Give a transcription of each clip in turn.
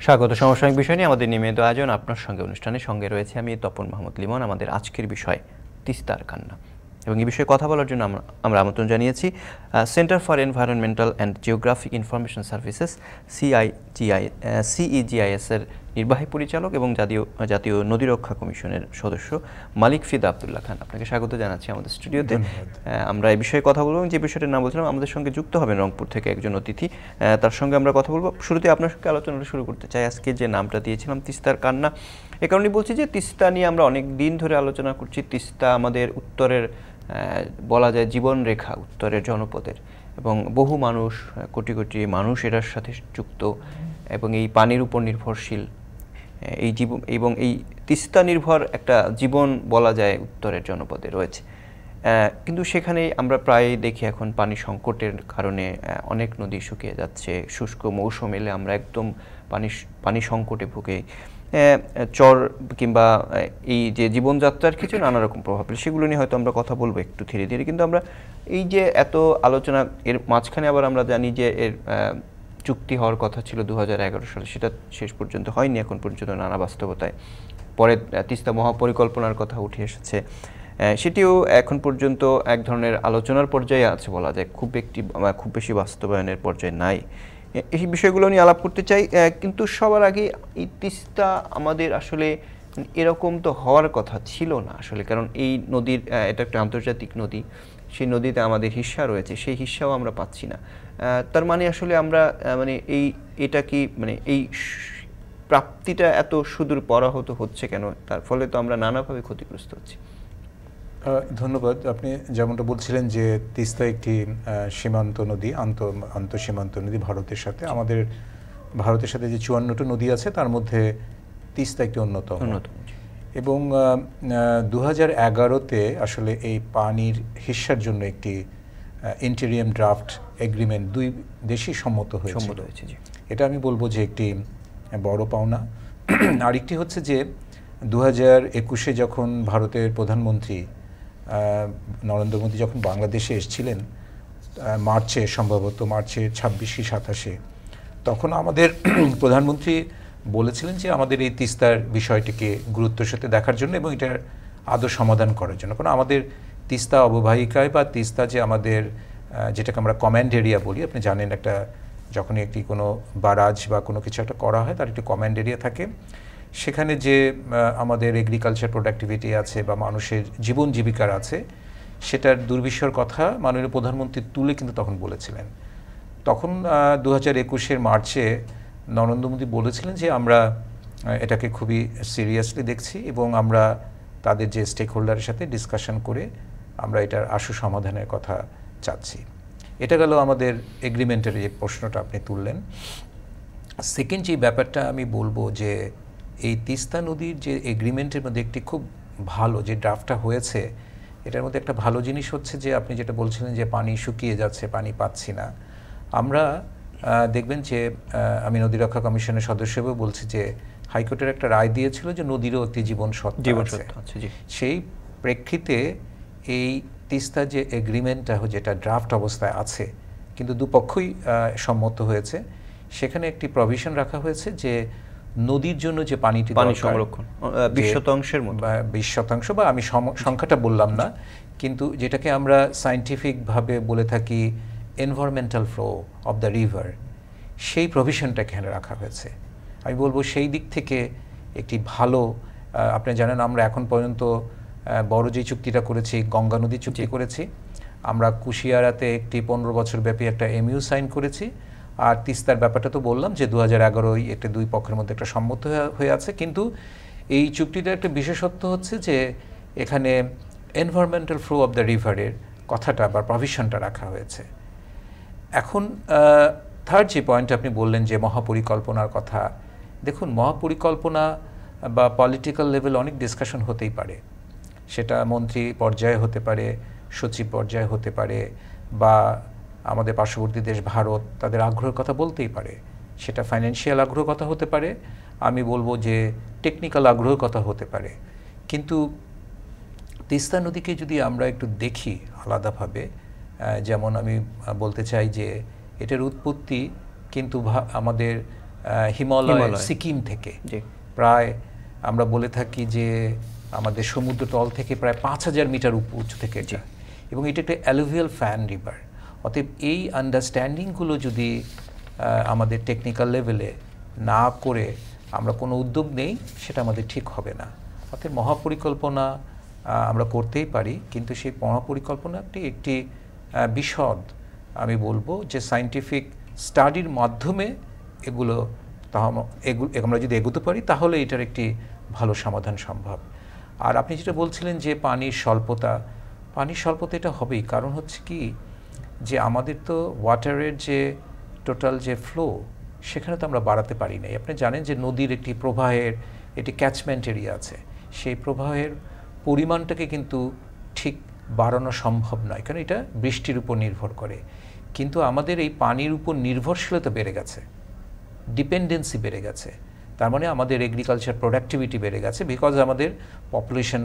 স্বাগত। সমসাময়িক বিষয় নিয়ে আমাদের নিয়মিত আয়োজন আপনার সঙ্গে অনুষ্ঠানের সঙ্গে রয়েছে আমি তপন মাহমুদ লিমন। আমাদের আজকের বিষয় তিস্তার কান্না, এবং এই বিষয়ে কথা বলার জন্য আমরা আমন্ত্রণ জানিয়েছি centre for environmental and geographic information services CEGIS এর নির্বাহী পরিচালক এবং জাতীয় নদী রক্ষা কমিশনের সদস্য মালিক ফিদা আব্দুল্লাহ খান। আপনাকে স্বাগত জানাচ্ছি আমাদের স্টুডিওতে। আমরা এই বিষয়ে কথা বলবো, যে বিষয়টার নাম বলছিলাম, আমাদের সঙ্গে যুক্ত হবেন রংপুর থেকে একজন অতিথি, তার সঙ্গে আমরা কথা বলবো। শুরুতে আপনার সঙ্গে আলোচনাটা শুরু করতে চাই। আজকে যে নামটা দিয়েছিলাম তিস্তার কান্না, এ কারণেই বলছি যে তিস্তা নিয়ে আমরা অনেক দিন ধরে আলোচনা করছি। তিস্তা আমাদের উত্তরের বলা যায় জীবনরেখা, উত্তরের জনপদের, এবং বহু মানুষ, কোটি কোটি মানুষ এটার সাথে যুক্ত এবং এই পানির উপর নির্ভরশীল। এই জীবন এবং এই তিস্তা নির্ভর একটা জীবন বলা যায় উত্তরের জনপদে রয়েছে। কিন্তু সেখানে আমরা প্রায় দেখি এখন পানি সংকটের কারণে অনেক নদী শুকিয়ে যাচ্ছে। শুষ্ক মৌসুম এলে আমরা একদম পানি সংকটে ভুগে চর কিংবা এই যে জীবনযাত্রার কিছু নানা রকম প্রভাব ফেলে, সেগুলো নিয়ে হয়তো আমরা কথা বলবো একটু ধীরে ধীরে। কিন্তু আমরা এই যে এত আলোচনা, এর মাঝখানে আবার আমরা জানি যে এর চুক্তি হওয়ার কথা ছিল 2011 সালে, সেটা শেষ পর্যন্ত হয়নি এখন পর্যন্ত নানা বাস্তবতায়। পরে তিস্তা মহাপরিকল্পনার কথা উঠে এসেছে, সেটিও এখন পর্যন্ত এক ধরনের আলোচনার পর্যায়ে আছে বলা যায়, খুব বেশি বাস্তবায়নের পর্যায়ে নাই। এই বিষয়গুলো নিয়ে আলাপ করতে চাই। কিন্তু সবার আগে এই তিস্তা আমাদের আসলে এরকম তো হওয়ার কথা ছিল না আসলে, কারণ এই নদীর এটা একটা আন্তর্জাতিক নদী, সেই নদীতে আমাদের হিস্সা রয়েছে, সেই হিস্সাও আমরা পাচ্ছি না। তার মানে আসলে আমরা এটা কি এই প্রাপ্তিটা এত সুদূর পরাহত হচ্ছে কেন? তার ফলে তো আমরা নানাভাবে ক্ষতিগ্রস্ত হচ্ছি। ধন্যবাদ। আপনি যেমনটা বলছিলেন যে তিস্তা একটি সীমান্ত নদী, আন্তঃসীমান্ত নদী ভারতের সাথে। আমাদের ভারতের সাথে যে 54টি নদী আছে তার মধ্যে তিস্তা একটি অন্যতম। এবং 2011-তে আসলে এই পানির হিস্সার জন্য একটি ইন্টেরিয়াম ড্রাফট এগ্রিমেন্ট দুই দেশই সম্মত হয়েছে। এটা আমি বলবো যে একটি বড় পাওনা। আরেকটি হচ্ছে যে 2021-এ যখন ভারতের প্রধানমন্ত্রী নরেন্দ্র মোদী যখন বাংলাদেশে এসেছিলেন মার্চে, সম্ভবত মার্চের 26-27, তখন আমাদের প্রধানমন্ত্রী বলেছিলেন যে আমাদের এই তিস্তার বিষয়টিকে গুরুত্বের সাথে দেখার জন্য এবং এটার আদৌ সমাধান করার জন্য। কারণ আমাদের তিস্তা অববাহিকায় বা তিস্তা যে আমাদের যেটাকে আমরা কমান্ড এরিয়া বলি, আপনি জানেন একটা যখনই একটি কোনো বারাজ বা কোনো কিছু একটা করা হয় তার একটি কমান্ড এরিয়া থাকে। সেখানে যে আমাদের এগ্রিকালচার প্রোডাক্টিভিটি আছে বা মানুষের জীবন জীবিকার আছে, সেটার দুর্বিষহর কথা মাননীয় প্রধানমন্ত্রী তুলে কিন্তু তখন বলেছিলেন। তখন 2021-এর মার্চে নরেন্দ্র মোদী বলেছিলেন যে আমরা এটাকে খুবই সিরিয়াসলি দেখছি এবং আমরা তাদের যে স্টেক হোল্ডারের সাথে ডিসকাশন করে আমরা এটার আশু সমাধানের কথা চাচ্ছি। এটা গেল আমাদের এগ্রিমেন্টের যে প্রশ্নটা আপনি তুললেন। সেকেন্ড যে ব্যাপারটা আমি বলবো যে এই তিস্তা নদীর যে এগ্রিমেন্টের মধ্যে একটি খুব ভালো যে ড্রাফটটা হয়েছে, এটার মধ্যে একটা ভালো জিনিস হচ্ছে যে আপনি যেটা বলছিলেন যে পানি শুকিয়ে যাচ্ছে, পানি পাচ্ছি না। আমরা দেখবেন যে আমি নদী রক্ষা কমিশনের সদস্য হিসেবে বলছি যে হাইকোর্টের একটা রায় দিয়েছিল যে নদীরও একটি জীবন সত্তা আছে। সেই প্রেক্ষিতে এই তিস্তা যে এগ্রিমেন্টটা যেটা ড্রাফট অবস্থায় আছে কিন্তু দুপক্ষই সম্মত হয়েছে, সেখানে একটি প্রভিশন রাখা হয়েছে যে নদীর জন্য যে পানি সংরক্ষণ 20% বা আমি সংখ্যাটা বললাম না, কিন্তু যেটাকে আমরা সায়েন্টিফিকভাবে বলে থাকি environmental flow of the river, সেই প্রভিশনটা এখানে রাখা হয়েছে। আমি বলবো সেই দিক থেকে একটি ভালো, আপনি জানেন আমরা এখন পর্যন্ত বড় যে চুক্তিটা করেছি গঙ্গা নদী চুক্তি করেছি, আমরা কুশিয়ারাতে একটি 15 বছর ব্যাপী একটা MOU সাইন করেছি, আর তিস্তার ব্যাপারটা তো বললাম যে 2011-ই এটা দুই পক্ষের মধ্যে একটা সম্মত হয়ে আছে। কিন্তু এই চুক্তিটার একটা বিশেষত্ব হচ্ছে যে এখানে এনভায়রনমেন্টাল ফ্লো অফ দ্য রিভারের কথাটা বা প্রভিশনটা রাখা হয়েছে। এখন থার্ড যে পয়েন্ট আপনি বললেন যে মহাপরিকল্পনার কথা, দেখুন মহাপরিকল্পনা বা পলিটিক্যাল লেভেল অনেক ডিসকাশন হতেই পারে, সেটা মন্ত্রী পর্যায়ে হতে পারে, সচিব পর্যায়ে হতে পারে, বা আমাদের পার্শ্ববর্তী দেশ ভারত তাদের আগ্রহের কথা বলতেই পারে, সেটা ফাইন্যান্সিয়াল আগ্রহের কথা হতে পারে, আমি বলবো যে টেকনিক্যাল আগ্রহের কথা হতে পারে। কিন্তু তিস্তা নদীকে যদি আমরা একটু দেখি আলাদাভাবে, যেমন আমি বলতে চাই যে এটার উৎপত্তি কিন্তু আমাদের হিমালয় সিকিম থেকে প্রায় আমরা বলে থাকি যে আমাদের সমুদ্র তল থেকে প্রায় 5000 মিটার উঁচু থেকে এটা, এবং এটা একটা অ্যালুভিয়াল ফ্যান রিভার। অতএব এই আন্ডারস্ট্যান্ডিংগুলো যদি আমাদের টেকনিক্যাল লেভেলে না করে আমরা কোনো উদ্যোগ নেই, সেটা আমাদের ঠিক হবে না। অতএব মহাপরিকল্পনা আমরা করতেই পারি, কিন্তু সেই মহাপরিকল্পনাটি একটি বিশদ আমি বলবো যে সায়েন্টিফিক স্টাডির মাধ্যমে এগুলো আমরা যদি এগোতে পারি তাহলে এটার একটি ভালো সমাধান সম্ভব। আর আপনি যেটা বলছিলেন যে পানির স্বল্পতা এটা হবেই, কারণ হচ্ছে কি যে আমাদের তো ওয়াটারের যে টোটাল যে ফ্লো সেখানে তো আমরা বাড়াতে পারি নাই। আপনি জানেন যে নদীর একটি প্রবাহের একটি ক্যাচমেন্ট এরিয়া আছে, সেই প্রবাহের পরিমাণটাকে কিন্তু ঠিক বাড়ানো সম্ভব নয়, কারণ এটা বৃষ্টির উপর নির্ভর করে। কিন্তু আমাদের এই পানির উপর নির্ভরশীলতা বেড়ে গেছে, ডিপেন্ডেন্সি বেড়ে গেছে। তার মানে আমাদের এগ্রিকালচার প্রোডাক্টিভিটি বেড়ে গেছে, বিকজ আমাদের পপুলেশন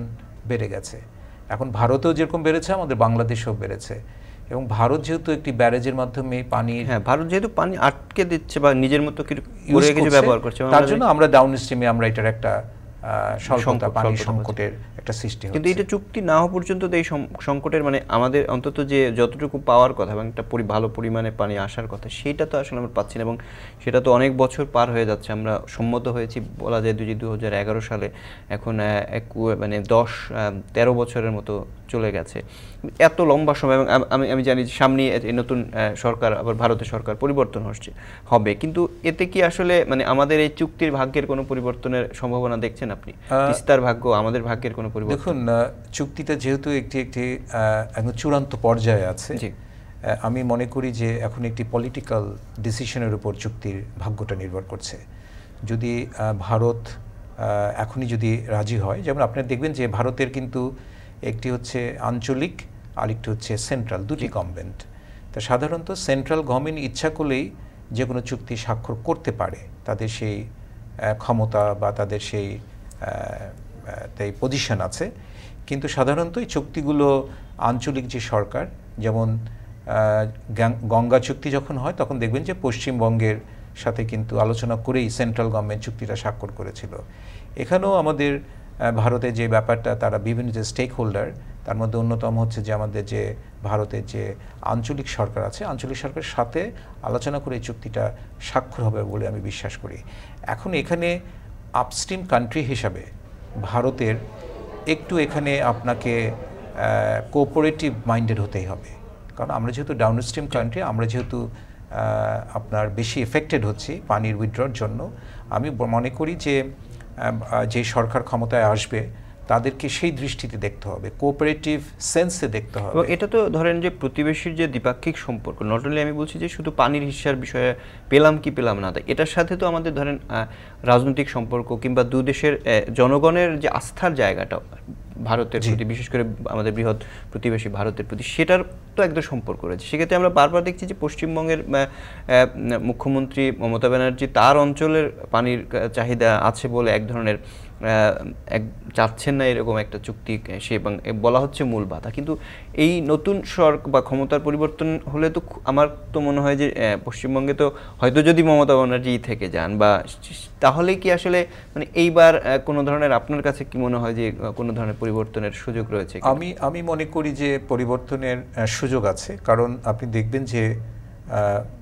বেড়ে গেছে। এখন ভারতেও যেরকম বেড়েছে, আমাদের বাংলাদেশেও বেড়েছে। এবং ভারত যেহেতু একটি ব্যারেজের মাধ্যমে পানির, ভারত যেহেতু পানি আটকে দিচ্ছে বা নিজের মতো কিছু ব্যবহার করছে, তার জন্য আমরা ডাউন স্ট্রিমে আমরা এটার একটা স্বল্পতা, পানি সংকটের একটা সৃষ্টি হচ্ছে। কিন্তু এটা চুক্তি না হওয়া পর্যন্ত এই সংকটের মানে আমাদের অন্তত যে যতটুকু পাওয়ার কথা এবং একটা ভালো পরিমাণে পানি আসার কথা, সেটা তো আসলে আমরা পাচ্ছি না, এবং সেটা তো অনেক বছর পার হয়ে যাচ্ছে। আমরা সম্মত হয়েছি বলা যায় 2011 সালে, এখন মানে 10-13 বছরের মতো চলে গেছে। এত লম্বা সময়, এবং আমি জানি যে সামনে নতুন সরকার, আবার ভারতের সরকার পরিবর্তন হবে, কিন্তু এতে কি আসলে মানে আমাদের এই চুক্তির ভাগ্যের কোনো পরিবর্তনের সম্ভাবনা দেখছেন আপনি? তিস্তার ভাগ্য, আমাদের ভাগ্যের কোনো পরিবর্তন? দেখুন, চুক্তিটা যেহেতু একটি একদম চূড়ান্ত পর্যায়ে আছে, আমি মনে করি যে এখন একটি পলিটিক্যাল ডিসিশনের উপর চুক্তির ভাগ্যটা নির্ভর করছে। যদি ভারত এখনই যদি রাজি হয়, যেমন আপনারা দেখবেন যে ভারতের কিন্তু একটি হচ্ছে আঞ্চলিক, আরেকটি হচ্ছে সেন্ট্রাল, দুটি গভর্নমেন্ট। তা সাধারণত সেন্ট্রাল গভর্নমেন্ট ইচ্ছা করলেই যে কোনো চুক্তি স্বাক্ষর করতে পারে, তাদের সেই ক্ষমতা বা তাদের সেই পজিশন আছে। কিন্তু সাধারণত এই চুক্তিগুলো আঞ্চলিক যে সরকার, যেমন গঙ্গা চুক্তি যখন হয় তখন দেখবেন যে পশ্চিমবঙ্গের সাথে কিন্তু আলোচনা করেই সেন্ট্রাল গভর্নমেন্ট চুক্তিটা স্বাক্ষর করেছিল। এখানেও আমাদের ভারতের যে ব্যাপারটা, তারা বিভিন্ন যে স্টেক হোল্ডার, তার মধ্যে অন্যতম হচ্ছে যে আমাদের যে ভারতের যে আঞ্চলিক সরকার আছে, আঞ্চলিক সরকারের সাথে আলোচনা করে এই চুক্তিটা স্বাক্ষর হবে বলে আমি বিশ্বাস করি। এখন এখানে আপস্ট্রিম কান্ট্রি হিসাবে ভারতের একটু এখানে আপনাকে কোঅপারেটিভ মাইন্ডেড হতেই হবে, কারণ আমরা যেহেতু ডাউনস্ট্রিম কান্ট্রি, আমরা যেহেতু আপনার বেশি এফেক্টেড হচ্ছি পানির উইথড্রর জন্য। আমি মনে করি যে সরকার ক্ষমতায় আসবে তাদেরকে সেই দৃষ্টিতে দেখতে হবে, কোঅপারেটিভ সেন্সে দেখতে হবে। এটা তো ধরেন যে প্রতিবেশীর যে দ্বিপাক্ষিক সম্পর্ক, নট অনলি আমি বলছি যে শুধু পানির হিস্যার বিষয়ে পেলাম কি পেলাম না, এটার সাথে তো আমাদের ধরেন রাজনৈতিক সম্পর্ক কিংবা দুই দেশের জনগণের যে আস্থার জায়গাটা ভারতের প্রতি, বিশেষ করে আমাদের বৃহৎ প্রতিবেশী ভারতের প্রতি, সেটার তো একদম সম্পর্ক রয়েছে। সেক্ষেত্রে আমরা বারবার দেখছি যে পশ্চিমবঙ্গের মুখ্যমন্ত্রী মমতা ব্যানার্জি তার অঞ্চলের পানির চাহিদা আছে বলে এক ধরনের চাচ্ছেন না এরকম একটা চুক্তি, সে বলা হচ্ছে মূল বাধা। কিন্তু এই নতুন সরকার বা ক্ষমতার পরিবর্তন হলে তো আমার তো মনে হয় যে পশ্চিমবঙ্গে তো হয়তো যদি মমতা ব্যানার্জি থেকে যান, বা তাহলে কি আসলে মানে এইবার কোনো ধরনের, আপনার কাছে কি মনে হয় যে কোনো ধরনের পরিবর্তনের সুযোগ রয়েছে? আমি মনে করি যে পরিবর্তনের সুযোগ আছে, কারণ আপনি দেখবেন যে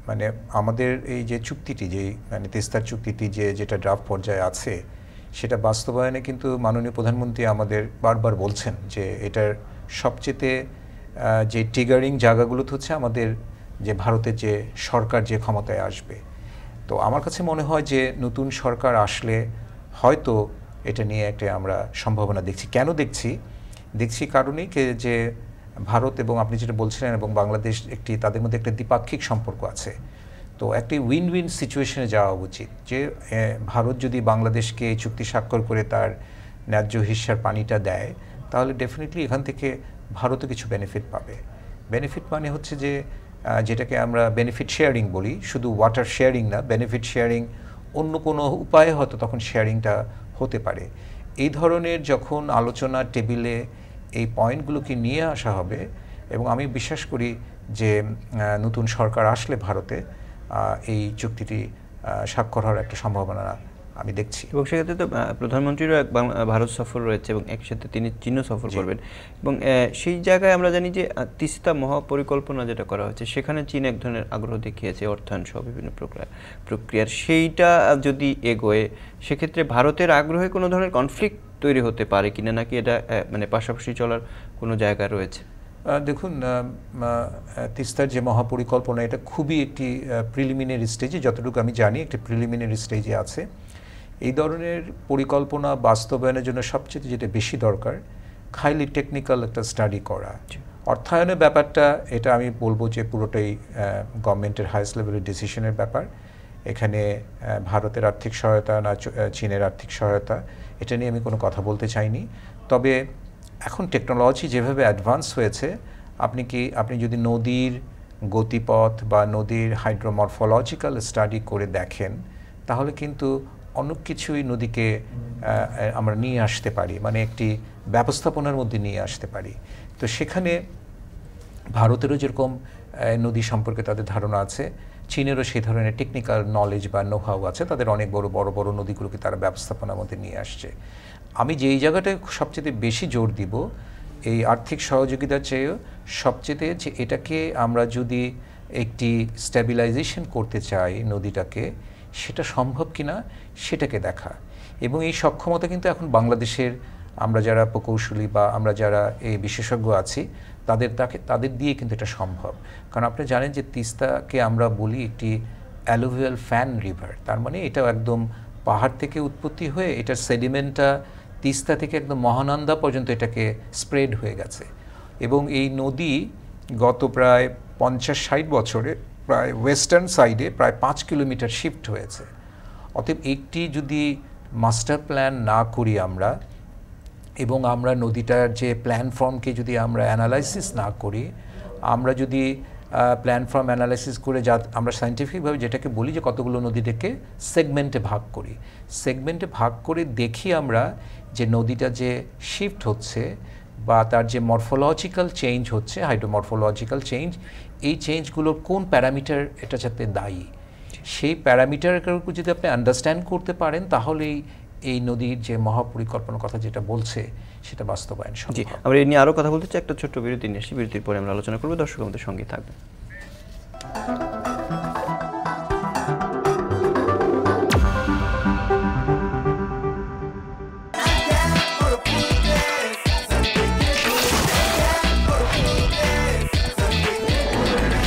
মানে আমাদের এই যে চুক্তিটি, যে মানে তিস্তার চুক্তিটি যেটা ড্রাফট পর্যায়ে আছে, সেটা বাস্তবায়নে কিন্তু মাননীয় প্রধানমন্ত্রী আমাদের বারবার বলছেন যে এটার সবচেয়ে যে ট্রিগারিং জায়গাগুলোতে হচ্ছে আমাদের যে ভারতের যে সরকার যে ক্ষমতায় আসবে। তো আমার কাছে মনে হয় যে নতুন সরকার আসলে হয়তো এটা নিয়ে একটা আমরা সম্ভাবনা দেখছি। কেন দেখছি কারণেই যে ভারত এবং আপনি যেটা বলছিলেন এবং বাংলাদেশ তাদের মধ্যে একটা দ্বিপাক্ষিক সম্পর্ক আছে। তো একটি উইন উইন সিচুয়েশনে যাওয়া উচিত, যে ভারত যদি বাংলাদেশকে চুক্তি স্বাক্ষর করে তার ন্যায্য হিস্যার পানিটা দেয়, তাহলে ডেফিনেটলি এখান থেকে ভারতও কিছু বেনিফিট পাবে। বেনিফিট মানে হচ্ছে যে যেটাকে আমরা বেনিফিট শেয়ারিং বলি, শুধু ওয়াটার শেয়ারিং না, বেনিফিট শেয়ারিং অন্য কোনো উপায়ে হয়তো তখন শেয়ারিংটা হতে পারে। এই ধরনের যখন আলোচনা টেবিলে এই পয়েন্টগুলোকে নিয়ে আসা হবে, এবং আমি বিশ্বাস করি যে নতুন সরকার আসলে ভারতে এই চুক্তিটি স্বাক্ষর হওয়ার একটা সম্ভাবনা আমি দেখছি। এবং সেক্ষেত্রে তো প্রধানমন্ত্রীরও এক ভারত সফর রয়েছে এবং একসাথে তিনি চীন সফর করবেন এবং সেই জায়গায় আমরা জানি যে তিস্তা মহাপরিকল্পনা যেটা করা হচ্ছে সেখানে চীন এক ধরনের আগ্রহ দেখিয়েছে অর্থায়ন সহ বিভিন্ন প্রক্রিয়ার, সেইটা যদি এগোয় সেক্ষেত্রে ভারতের আগ্রহে কোনো ধরনের কনফ্লিক্ট তৈরি হতে পারে কিনা, নাকি এটা মানে পাশাপাশি চলার কোনো জায়গা রয়েছে? দেখুন, তিস্তার যে মহাপরিকল্পনা এটা খুবই একটি প্রিলিমিনারি স্টেজে, যতটুকু আমি জানি একটি প্রিলিমিনারি স্টেজে আছে। এই ধরনের পরিকল্পনা বাস্তবায়নের জন্য সবচেয়ে যেটা বেশি দরকার হাইলি টেকনিক্যাল একটা স্টাডি করা। অর্থায়নের ব্যাপারটা এটা আমি বলবো যে পুরোটাই গভর্নমেন্টের হাইয়েস্ট লেভেলের ডিসিশনের ব্যাপার। এখানে ভারতের আর্থিক সহায়তা না চীনের আর্থিক সহায়তা এটা নিয়ে আমি কোনো কথা বলতে চাইনি। তবে এখন টেকনোলজি যেভাবে অ্যাডভান্স হয়েছে, আপনি যদি নদীর গতিপথ বা নদীর হাইড্রোমরফোলজিক্যাল স্টাডি করে দেখেন তাহলে কিন্তু অনেক কিছুই নদীকে আমরা নিয়ে আসতে পারি, মানে একটি ব্যবস্থাপনার মধ্যে নিয়ে আসতে পারি। তো সেখানে ভারতেরও যেরকম নদী সম্পর্কে তাদের ধারণা আছে, চীনেরও সেই ধরনের টেকনিক্যাল নলেজ বা নোহাউ আছে, তাদের অনেক বড় বড় নদীগুলোকে তারা ব্যবস্থাপনার মধ্যে নিয়ে আসছে। আমি যেই জায়গাটায় সবচেয়ে বেশি জোর দিব এই আর্থিক সহযোগিতার চেয়েও সবচেয়ে যে এটাকে আমরা যদি একটি স্ট্যাবিলাইজেশন করতে চাই নদীটাকে, সেটা সম্ভব কিনা সেটাকে দেখা। এবং এই সক্ষমতা কিন্তু এখন বাংলাদেশের আমরা যারা প্রকৌশলী বা আমরা যারা এই বিশেষজ্ঞ আছি তাদের দিয়ে কিন্তু এটা সম্ভব। কারণ আপনি জানেন যে তিস্তাকে আমরা বলি একটি অ্যালুভিয়াল ফ্যান রিভার, তার মানে এটা একদম পাহাড় থেকে উৎপত্তি হয়ে এটার সেডিমেন্টটা তিস্তা থেকে একদম মহানন্দা পর্যন্ত এটাকে স্প্রেড হয়ে গেছে। এবং এই নদী গত প্রায় 50-60 বছরে প্রায় ওয়েস্টার্ন সাইডে প্রায় 5 কিলোমিটার শিফট হয়েছে। অতএব একটি যদি মাস্টার প্ল্যান না করি আমরা, এবং আমরা নদীটার যে প্ল্যান ফর্মকে যদি আমরা অ্যানালাইসিস না করি, আমরা যদি প্ল্যান ফর্ম অ্যানালাইসিস করে আমরা সায়েন্টিফিকভাবে যেটাকে বলি যে কতগুলো নদীটাকে সেগমেন্টে ভাগ করি, সেগমেন্টে ভাগ করে দেখি আমরা যে নদীটা যে শিফট হচ্ছে বা তার যে মরফোলজিক্যাল চেঞ্জ হচ্ছে, হাইড্রোমরফোলজিক্যাল চেঞ্জ, এই চেঞ্জগুলোর কোন প্যারামিটার এটা যাতে দায়ী, সেই প্যারামিটারগুলো যদি আপনি আন্ডারস্ট্যান্ড করতে পারেন তাহলেই এই নদীর যে মহাপরিকল্পনার কথা যেটা বলছে সেটা বাস্তবায়ন সম্ভব। আমরা এই নিয়ে আরও কথা বলতে চাই, একটা ছোট্ট বিরতি নিয়ে আসি, বিরতির পরে আমরা আলোচনা করবো। দর্শক আমাদের সঙ্গে থাকবেন।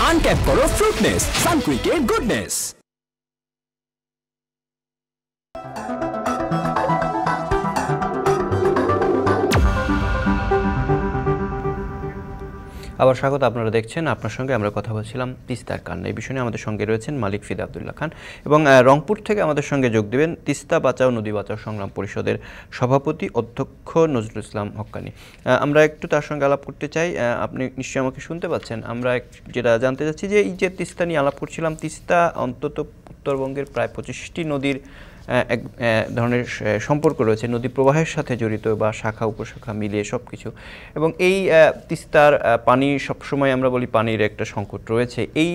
আনক্যাপ করো ফ্রুটনেস, সানকুইকের গুডনেস। আবার স্বাগত, আপনারা দেখছেন আপনার সঙ্গে আমরা কথা বলছিলাম তিস্তার কান্না। এই বিষয়ে আমাদের সঙ্গে রয়েছেন মালিক ফিদা আব্দুল্লাহ খান এবং রংপুর থেকে আমাদের সঙ্গে যোগ দেবেন তিস্তা বাঁচাও নদী বাঁচাও সংগ্রাম পরিষদের সভাপতি অধ্যক্ষ নজরুল ইসলাম হক্কানি। আমরা একটু তার সঙ্গে আলাপ করতে চাই। আপনি নিশ্চয়ই আমাকে শুনতে পাচ্ছেন। আমরা যেটা জানতে চাচ্ছি যে এই যে তিস্তা নিয়ে আলাপ করছিলাম, তিস্তা অন্তত উত্তরবঙ্গের প্রায় 25টি নদীর এক ধরনের সম্পর্ক রয়েছে, নদী প্রবাহের সাথে জড়িত বা শাখা উপশাখা মিলিয়ে সব কিছু। এবং এই তিস্তার পানি সবসময় আমরা বলি পানির একটা সংকট রয়েছে। এই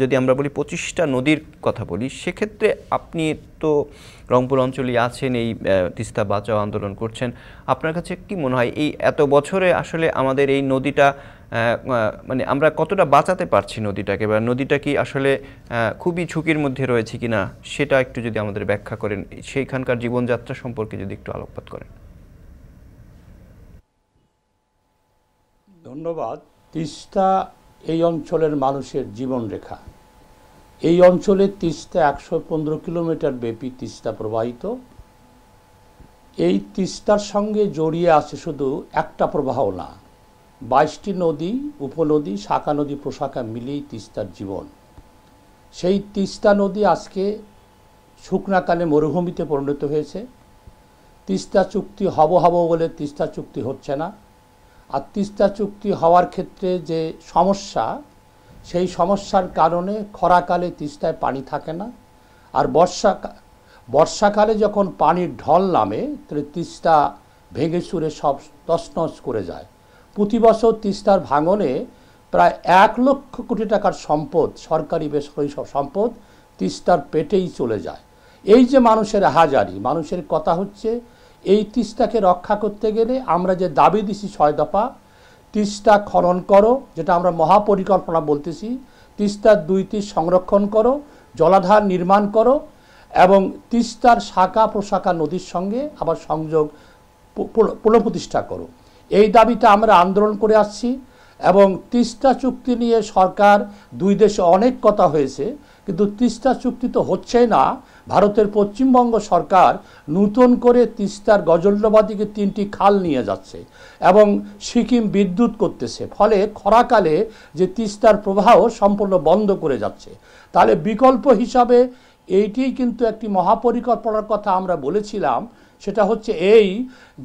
যদি আমরা বলি 25টা নদীর কথা বলি, সেক্ষেত্রে আপনি তো রংপুর অঞ্চলে আছেন, এই তিস্তা বাঁচাও আন্দোলন করছেন, আপনার কাছে কি মনে হয় এই এত বছরে আসলে আমাদের এই নদীটা মানে আমরা কতটা বাঁচাতে পারছি নদীটাকে, বা নদীটা কি আসলে খুবই ঝুঁকির মধ্যে রয়েছে কিনা সেটা একটু যদি আমাদের ব্যাখ্যা করেন, সেইখানকার জীবনযাত্রা সম্পর্কে যদি একটু আলোকপাত করেন। ধন্যবাদ। তিস্তা এই অঞ্চলের মানুষের জীবনরেখা। এই অঞ্চলে তিস্তা 115 কিলোমিটার ব্যাপী তিস্তা প্রবাহিত। এই তিস্তার সঙ্গে জড়িয়ে আছে শুধু একটা প্রবাহ না, 22টি নদী, উপনদী, শাখা নদী, প্রশাখা মিলিয়েই তিস্তার জীবন। সেই তিস্তা নদী আজকে শুকনাকালে মরুভূমিতে পরিণত হয়েছে। তিস্তা চুক্তি হব বলে তিস্তা চুক্তি হচ্ছে না। আর তিস্তা চুক্তি হওয়ার ক্ষেত্রে যে সমস্যা, সেই সমস্যার কারণে খরাকালে তিস্তায় পানি থাকে না, আর বর্ষাকালে যখন পানির ঢল নামে তাহলে তিস্তা ভেঙে চুরে সব তছনছ করে যায়। প্রতি বছর তিস্তার ভাঙনে প্রায় 1 লক্ষ কোটি টাকার সম্পদ, সরকারি বেসরকারি সব সম্পদ তিস্তার পেটেই চলে যায়। এই যে মানুষের হাজারি, মানুষের কথা হচ্ছে এই তিস্তাকে রক্ষা করতে গেলে আমরা যে দাবি দিছি 6 দফা, তিস্তা খনন করো, যেটা আমরা মহাপরিকল্পনা বলতেছি, তিস্তার 2 তীর সংরক্ষণ করো, জলাধার নির্মাণ করো এবং তিস্তার শাখা প্রশাখা নদীর সঙ্গে আবার সংযোগ পুনঃপ্রতিষ্ঠা করো। এই দাবিটা আমরা আন্দোলন করে আসছি এবং তিস্তা চুক্তি নিয়ে সরকার 2 দেশে অনেক কথা হয়েছে, কিন্তু তিস্তা চুক্তি তো হচ্ছেই না। ভারতের পশ্চিমবঙ্গ সরকার নতুন করে তিস্তার গজলডোবা দিকে 3টি খাল নিয়ে যাচ্ছে এবং সিকিম বিদ্যুৎ করতেছে, ফলে খরাকালে যে তিস্তার প্রবাহ সম্পূর্ণ বন্ধ করে যাচ্ছে। তাহলে বিকল্প হিসাবে এইটি কিন্তু একটি মহাপরিকল্পনার কথা আমরা বলেছিলাম, সেটা হচ্ছে এই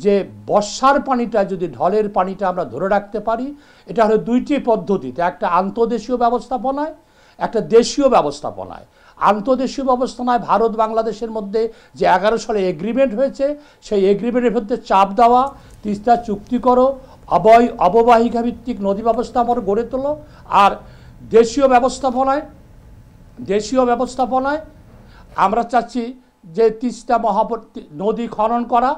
যে বর্ষার পানিটা যদি ঢলের পানিটা আমরা ধরে রাখতে পারি, এটা হলো 2টি পদ্ধতিতে, একটা আন্তর্দেশীয় ব্যবস্থাপনায়, একটা দেশীয় ব্যবস্থাপনায়। আন্তর্দেশীয় ব্যবস্থাপনায় ভারত বাংলাদেশের মধ্যে যে 11 সালে এগ্রিমেন্ট হয়েছে, সেই এগ্রিমেন্টের মধ্যে চাপ দেওয়া, তিস্তা চুক্তি করো, অববাহিকা ভিত্তিক নদী ব্যবস্থাপনা গড়ে তোলো। আর দেশীয় ব্যবস্থাপনায় আমরা চাচ্ছি যে তিস্তা নদী খনন করা,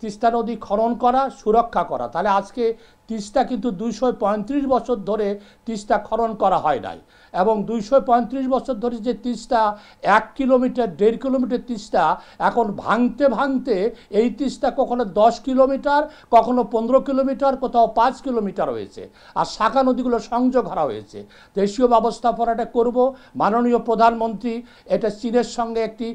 তিস্তা নদী খনন করা, সুরক্ষা করা। তাহলে আজকে তিস্তা কিন্তু 235 বছর ধরে তিস্তা খনন করা হয় নাই, এবং 235 বছর ধরে যে তিস্তা 1 কিলোমিটার 1.5 কিলোমিটার তিস্তা এখন ভাঙতে ভাঙতে এই তিস্তা কখনো 10 কিলোমিটার, কখনো 15 কিলোমিটার, কোথাও 5 কিলোমিটার হয়েছে, আর শাখা নদীগুলো সংযোগ হারা হয়েছে। দেশীয় ব্যবস্থাপনাটা করব। মাননীয় প্রধানমন্ত্রী এটা চীনের সঙ্গে একটি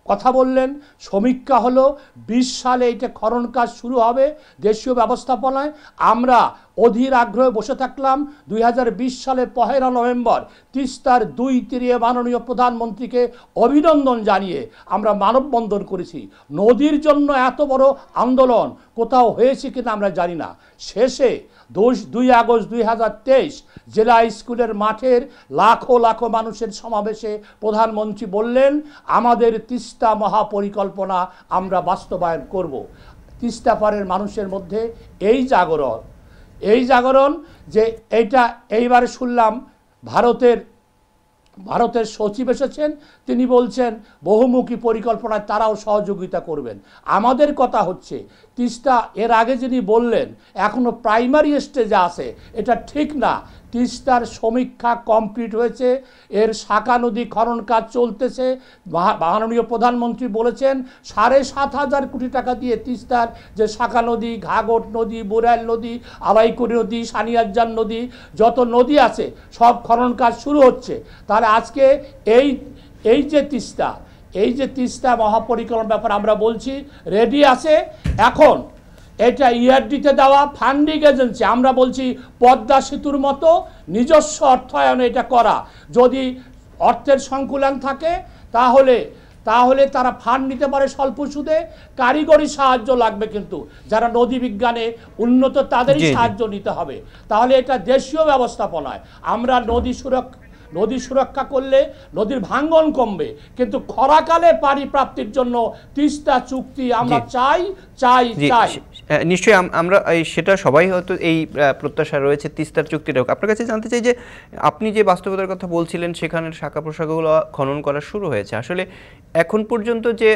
কথা বললেন, সমীক্ষা হলো 20 সালে এটা খনন কাজ শুরু হবে দেশীয় ব্যবস্থাপনায়। আমরা অধীর আগ্রহে বসে থাকলাম। 2020 সালে 1 নভেম্বর তিস্তার 2 তীরে মাননীয় প্রধানমন্ত্রীকে অভিনন্দন জানিয়ে আমরা মানববন্ধন করেছি। নদীর জন্য এত বড় আন্দোলন কোথাও হয়েছে কিনা আমরা জানি না। শেষে 2 আগস্ট 2023 জেলা স্কুলের মাঠের লাখো লাখো মানুষের সমাবেশে প্রধানমন্ত্রী বললেন, আমাদের তিস্তা মহাপরিকল্পনা আমরা বাস্তবায়ন করব। তিস্তা পাড়ের মানুষের মধ্যে এই জাগরণ যে এইবারে শুনলাম ভারতের সচিব এসেছেন, তিনি বলছেন বহুমুখী পরিকল্পনায় তারাও সহযোগিতা করবেন। আমাদের কথা হচ্ছে তিস্তা এর আগে যিনি বললেন এখনো প্রাইমারি স্টেজে আছে, এটা ঠিক না। তিস্তার সমীক্ষা কমপ্লিট হয়েছে, এর শাখা নদী খনন কাজ চলতেছে। মাননীয় প্রধানমন্ত্রী বলেছেন 7,500 কোটি টাকা দিয়ে তিস্তার যে শাখা নদী, ঘাঘট নদী, বুড়াইল নদী, আলাইকুড়ি নদী, সানিয়ারজান নদী, যত নদী আছে সব খনন কাজ শুরু হচ্ছে। তাহলে আজকে এই যে তিস্তা মহাপরিকল্পনার ব্যাপারে আমরা বলছি রেডি আছে। এখন এটা ইআরডিতে দেওয়া ফান্ডিং এজেন্সি, আমরা বলছি পদ্মা সেতুর মতো নিজস্ব অর্থায়নে এটা করা। যদি অর্থের সংকুলান থাকে তাহলে তারা ফান্ড নিতে পারে স্বল্প সুদে। কারিগরি সাহায্য লাগবে, কিন্তু যারা নদী বিজ্ঞানে উন্নত তাদেরই সাহায্য নিতে হবে। তাহলে এটা দেশীয় ব্যবস্থাপনায় আমরা নদী সুরক্ষা করলে নদীর ভাঙ্গন কমবে, কিন্তু খরাকালে পানি প্রাপ্তির জন্য তিস্তা চুক্তি আমরা চাই। নিশ্চয়ই আমরা সেটা সবাই হয়তো এই প্রত্যাশা রয়েছে তিস্তার চুক্তিটা হোক। আপনার কাছে জানতে চাই যে আপনি যে বাস্তবতার কথা বলছিলেন সেখানের শাখা প্রশাখাগুলো খনন করা শুরু হয়েছে, আসলে এখন পর্যন্ত যে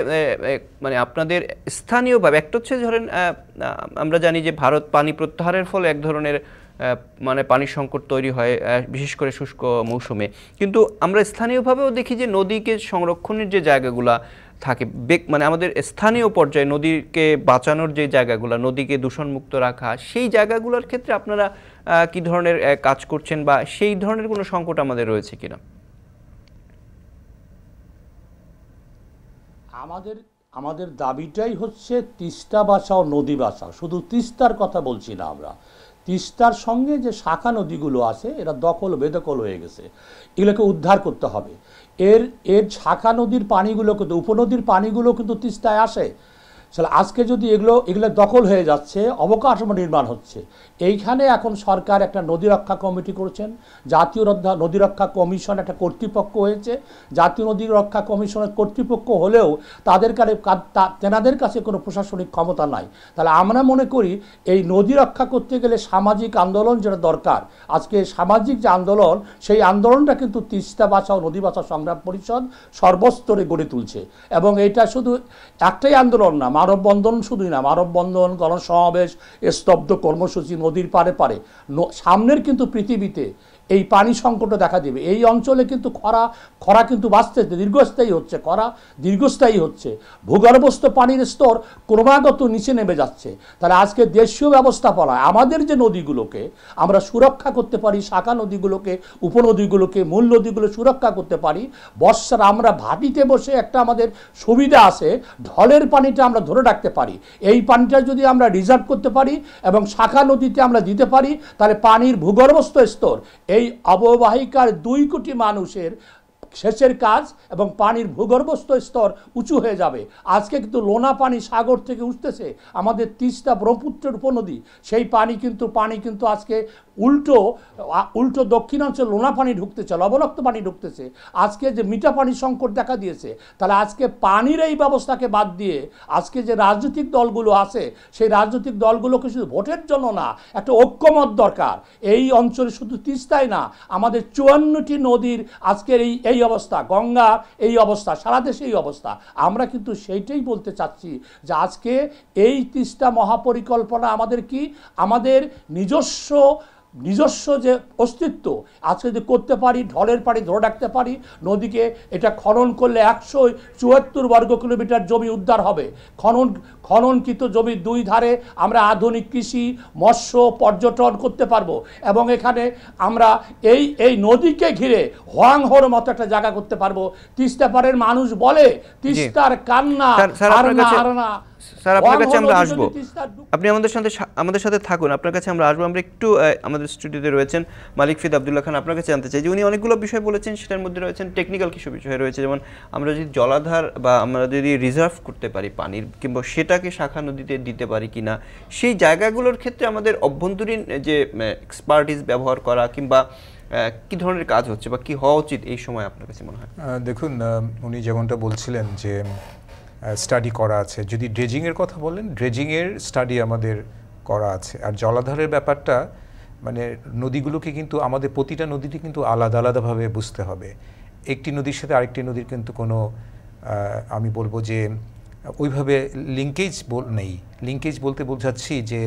মানে আপনাদের স্থানীয়ভাবে একটা হচ্ছে ধরেন আমরা জানি যে ভারত পানি প্রত্যাহারের ফলে এক ধরনের মানে পানির সংকট তৈরি হয় বিশেষ করে শুষ্ক মৌসুমে, কিন্তু আমরা স্থানীয়ভাবেও দেখি যে নদীকে সংরক্ষণের যে জায়গাগুলো থাকে মানে আমাদের স্থানীয় পর্যায়ে নদীকে বাঁচানোর যে জায়গাগুলো, নদীকে দূষণমুক্ত রাখা, সেই জায়গাগুলোর ক্ষেত্রে আপনারা কি ধরনের কাজ করছেন বা সেই ধরনের কোনো সংকট আমাদের রয়েছে কিনা? আমাদের দাবিটাই হচ্ছে তিস্তা বাঁচাও, নদী বাঁচাও। শুধু তিস্তার কথা বলছি না আমরা, তিস্তার সঙ্গে যে শাখা নদীগুলো আছে এরা দখল বেদখল হয়ে গেছে, এগুলোকে উদ্ধার করতে হবে। এর শাখা নদীর পানিগুলো কিন্তু উপনদীর পানিগুলো কিন্তু তিস্তায় আসে। তাহলে আজকে যদি এগুলো দখল হয়ে যাচ্ছে, অবকাঠামো নির্মাণ হচ্ছে, এইখানে এখন সরকার একটা নদী রক্ষা কমিটি করেছেন, জাতীয় নদী রক্ষা কমিশন একটা কর্তৃপক্ষ হয়েছে। জাতীয় নদী রক্ষা কমিশনের কর্তৃপক্ষ হলেও তেনাদের কাছে কোনো প্রশাসনিক ক্ষমতা নাই। তাহলে আমরা মনে করি এই নদী রক্ষা করতে গেলে সামাজিক আন্দোলন যেটা দরকার, আজকে সামাজিক যে আন্দোলন, সেই আন্দোলনটা কিন্তু তিস্তা বাঁচাও নদী বাঁচাও সংগ্রাম পরিষদ সর্বস্তরে গড়ে তুলছে। এবং এটা শুধু একটাই আন্দোলন না, মানববন্ধন শুধুই না, মানববন্ধন, গণসমাবেশ, স্তব্ধ কর্মসূচি, নদীর পারে পারে। সামনের কিন্তু পৃথিবীতে এই পানি সংকটও দেখা দেবে। এই অঞ্চলে কিন্তু খরা কিন্তু বাঁচতেছে, দীর্ঘস্থায়ী হচ্ছে, খরা দীর্ঘস্থায়ী হচ্ছে, ভূগর্ভস্থ পানির স্তর ক্রমাগত নিচে নেমে যাচ্ছে। তাহলে আজকে দেশীয় ব্যবস্থাপনায় আমাদের যে নদীগুলোকে আমরা সুরক্ষা করতে পারি, শাখা নদীগুলোকে, উপনদীগুলোকে, মূল নদীগুলো সুরক্ষা করতে পারি, বর্ষার আমরা ভাটিতে বসে একটা আমাদের সুবিধা আছে, ঢলের পানিটা আমরা ধরে রাখতে পারি। এই পানিটা যদি আমরা রিজার্ভ করতে পারি এবং শাখা নদীতে আমরা দিতে পারি, তাহলে পানির ভূগর্ভস্থ স্তর এই অববাহিকার 2 কোটি মানুষের সেচের কাজ এবং পানির ভূগর্ভস্থ স্তর উঁচু হয়ে যাবে। আজকে কিন্তু লোনা পানি সাগর থেকে উঠতেছে, আমাদের তিস্তা ব্রহ্মপুত্রের উপনদী, সেই পানি কিন্তু আজকে উল্টো দক্ষিণাঞ্চল লোনা পানি ঢুকতেছে, লবণাক্ত পানি ঢুকতেছে। আজকে যে মিঠা পানির সংকট দেখা দিয়েছে, তাহলে আজকে পানির এই ব্যবস্থাকে বাদ দিয়ে আজকে যে রাজনৈতিক দলগুলো আছে, সেই রাজনৈতিক দলগুলোকে শুধু ভোটের জন্য না, একটা ঐক্যমত দরকার। এই অঞ্চলে শুধু তিস্তাই না, আমাদের 54টি নদীর আজকের এই অবস্থা, গঙ্গা এই অবস্থা, সারা দেশে এই অবস্থা। আমরা কিন্তু সেইটাই বলতে চাচ্ছি যে আজকে এই তিস্তা মহাপরিকল্পনা আমাদের কি, আমাদের নিজস্ব যে অস্তিত্ব আজকে যদি করতে পারি, ঢলের পানি ধরে রাখতে পারি, নদীকে এটা খনন করলে 174 বর্গ কিলোমিটার জমি উদ্ধার হবে। খননকৃত জমির 2 ধারে আমরা আধুনিক কৃষি, মৎস্য, পর্যটন করতে পারবো এবং এখানে আমরা এই নদীকে ঘিরে হোয়াংহোর মতো একটা জায়গা করতে পারবো। তিস্তা পাড়ের মানুষ বলে তিস্তার কান্না হারনা। স্যার, আপনার কাছে আমরা আসবো, আপনি আমাদের সাথে থাকুন, আপনার কাছে আমরা আসবো। আমরা একটু আমাদের স্টুডিওতে রয়েছেন মালিক ফিদা আব্দুল্লাহ খান, আপনার কাছে জানতে চাই যে উনি অনেকগুলো বিষয় বলেছেন, সেটার মধ্যে রয়েছেন টেকনিক্যাল কিছু বিষয় রয়েছে, যেমন আমরা যদি জলাধার বা আমরা যদি রিজার্ভ করতে পারি পানির, কিংবা সেটাকে শাখা নদীতে দিতে পারি কিনা, সেই জায়গাগুলোর ক্ষেত্রে আমাদের অভ্যন্তরীণ যে এক্সপার্টিস ব্যবহার করা কিংবা কি ধরনের কাজ হচ্ছে বা কি হওয়া উচিত এই সময় আপনার কাছে মনে হয়? দেখুন, উনি যেমনটা বলছিলেন যে স্টাডি করা আছে, যদি ড্রেজিংয়ের কথা বলেন, ড্রেজিংয়ের স্টাডি আমাদের করা আছে। আর জলাধারের ব্যাপারটা, মানে নদীগুলোকে কিন্তু আমাদের প্রতিটা নদীটি কিন্তু আলাদা আলাদাভাবে বুঝতে হবে। একটি নদীর সাথে আরেকটি নদীর কিন্তু কোনো আমি বলবো যে ওইভাবে লিঙ্কেজ নেই। লিঙ্কেজ বলতে বোঝাচ্ছি যে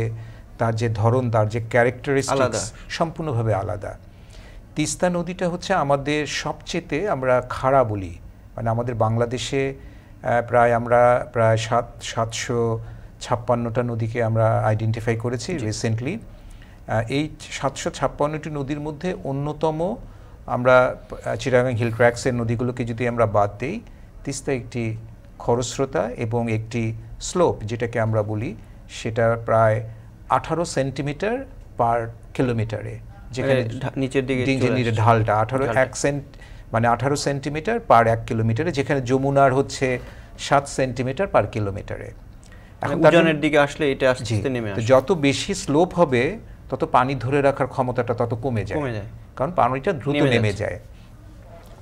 তার যে ধরন, তার যে ক্যারেক্টারিস্টিক্স সম্পূর্ণভাবে আলাদা। তিস্তা নদীটা হচ্ছে আমাদের সবচেয়ে আমরা খাড়া বলি, মানে আমাদের বাংলাদেশে আমরা প্রায় 756টা নদীকে আমরা আইডেন্টিফাই করেছি রিসেন্টলি। এই 756টি নদীর মধ্যে অন্যতম আমরা চিটাগাং হিল ট্র্যাক্সের নদীগুলোকে যদি আমরা বাদ দিই, তিস্তা একটি খরস্রোতা এবং একটি স্লোপ যেটাকে আমরা বলি, সেটা প্রায় 18 সেন্টিমিটার পার কিলোমিটারে, যেখানে নিচের দিকে ঢালটা 18 সেন্টিমিটার পার 1 কিলোমিটারে, যেখানে যমুনার হচ্ছে 7 সেন্টিমিটার পার কিলোমিটারে। উজানের দিকে আসলে এটা আস্তে নেমে আসে। যত বেশি স্লোপ হবে তত পানি ধরে রাখার ক্ষমতাটা তত কমে যায়, কারণ পানিটা দ্রুত নেমে যায়।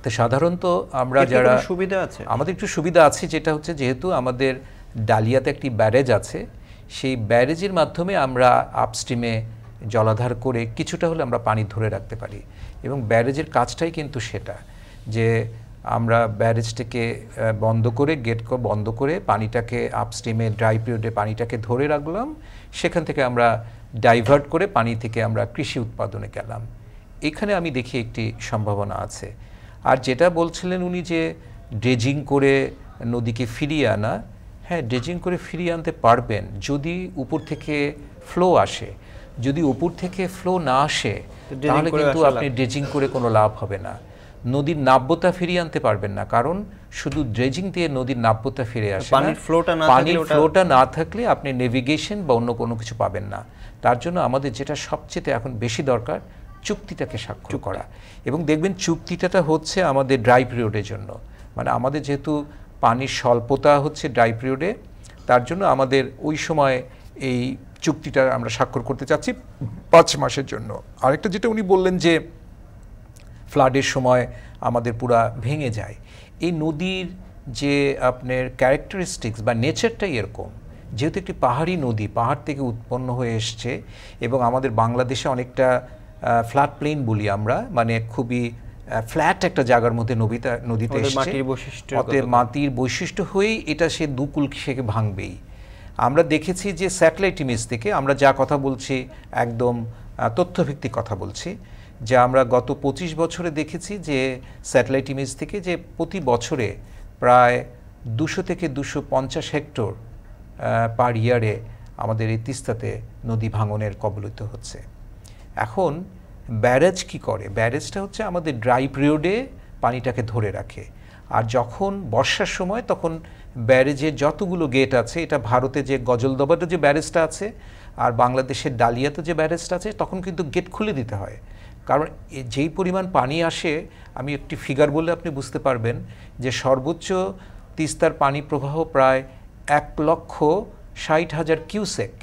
তো সাধারণত আমরা যারা সুবিধা আছে, আমাদের একটু সুবিধা আছে, যেটা হচ্ছে যেহেতু আমাদের ডালিয়াতে একটি ব্যারেজ আছে, সেই ব্যারেজের মাধ্যমে আমরা আপস্ট্রিমে জলাধার করে কিছুটা হলে আমরা পানি ধরে রাখতে পারি। এবং ব্যারেজের কাজটাই কিন্তু সেটা, যে আমরা ব্যারেজটাকে বন্ধ করে, গেট বন্ধ করে পানিটাকে আপস্ট্রিমে ড্রাই পিরিয়ডে পানিটাকে ধরে রাখলাম, সেখান থেকে আমরা ডাইভার্ট করে পানি থেকে আমরা কৃষি উৎপাদনে গেলাম। এখানে আমি দেখি একটি সম্ভাবনা আছে। আর যেটা বলছিলেন উনি যে ড্রেজিং করে নদীকে ফিরিয়ে আনা, হ্যাঁ, ড্রেজিং করে ফিরিয়ে আনতে পারবেন যদি উপর থেকে ফ্লো আসে। যদি উপর থেকে ফ্লো না আসে তাহলে কিন্তু আপনি ড্রেজিং করে কোনো লাভ হবে না। নদীর নাব্যতা ফিরিয়ে আনতে পারবেন না, কারণ শুধু ড্রেজিং দিয়ে নদীর নাব্যতা ফিরে আসে না। পানির ফ্লোটা না থাকলে আপনি নেভিগেশন বা অন্য কোনো কিছু পাবেন না। তার জন্য আমাদের যেটা সবচেয়ে এখন বেশি দরকার, চুক্তিটাকে স্বাক্ষর করা। এবং দেখবেন চুক্তিটা হচ্ছে আমাদের ড্রাই পিরিয়ডের জন্য, মানে আমাদের যেহেতু পানির স্বল্পতা হচ্ছে ড্রাই পিরিয়ডে, তার জন্য আমাদের ওই সময় এই চুক্তিটা আমরা স্বাক্ষর করতে চাচ্ছি 5 মাসের জন্য। আরেকটা যেটা উনি বললেন যে ফ্লাডের সময় আমাদের পুরা ভেঙে যায়, এই নদীর যে আপনার ক্যারেক্টারিস্টিক্স বা নেচারটাই এরকম, যেহেতু একটি পাহাড়ি নদী, পাহাড় থেকে উৎপন্ন হয়ে এসছে এবং আমাদের বাংলাদেশে অনেকটা ফ্ল্যাট প্লেন বলি আমরা, মানে খুবই ফ্ল্যাট একটা জায়গার মধ্যে নদীতে এসছে, অতএব মাটির বৈশিষ্ট্য হয়েই এটা সে দুকুল সেকে ভাঙবেই। আমরা দেখেছি যে স্যাটেলাইট ইমেজ থেকে আমরা যা কথা বলছি একদম তথ্যভিত্তিক কথা বলছি, যে আমরা গত 25 বছরে দেখেছি যে স্যাটেলাইট ইমেজ থেকে যে প্রতি বছরে প্রায় 200 থেকে 250 হেক্টর পার ইয়ারে আমাদের এই তিস্তাতে নদী ভাঙনের কবলিত হচ্ছে। এখন ব্যারেজ কি করে? ব্যারেজটা হচ্ছে আমাদের ড্রাই পিরিয়ডে পানিটাকে ধরে রাখে, আর যখন বর্ষার সময় তখন ব্যারেজের যতগুলো গেট আছে, এটা ভারতে যে গজলদবাতে যে ব্যারেজটা আছে আর বাংলাদেশের ডালিয়াতে যে ব্যারেজটা আছে, তখন কিন্তু গেট খুলে দিতে হয়। কারণ যেই পরিমাণ পানি আসে, আমি একটি ফিগার বললে আপনি বুঝতে পারবেন যে সর্বোচ্চ তিস্তার পানি প্রবাহ প্রায় 1,60,000 কিউসেক।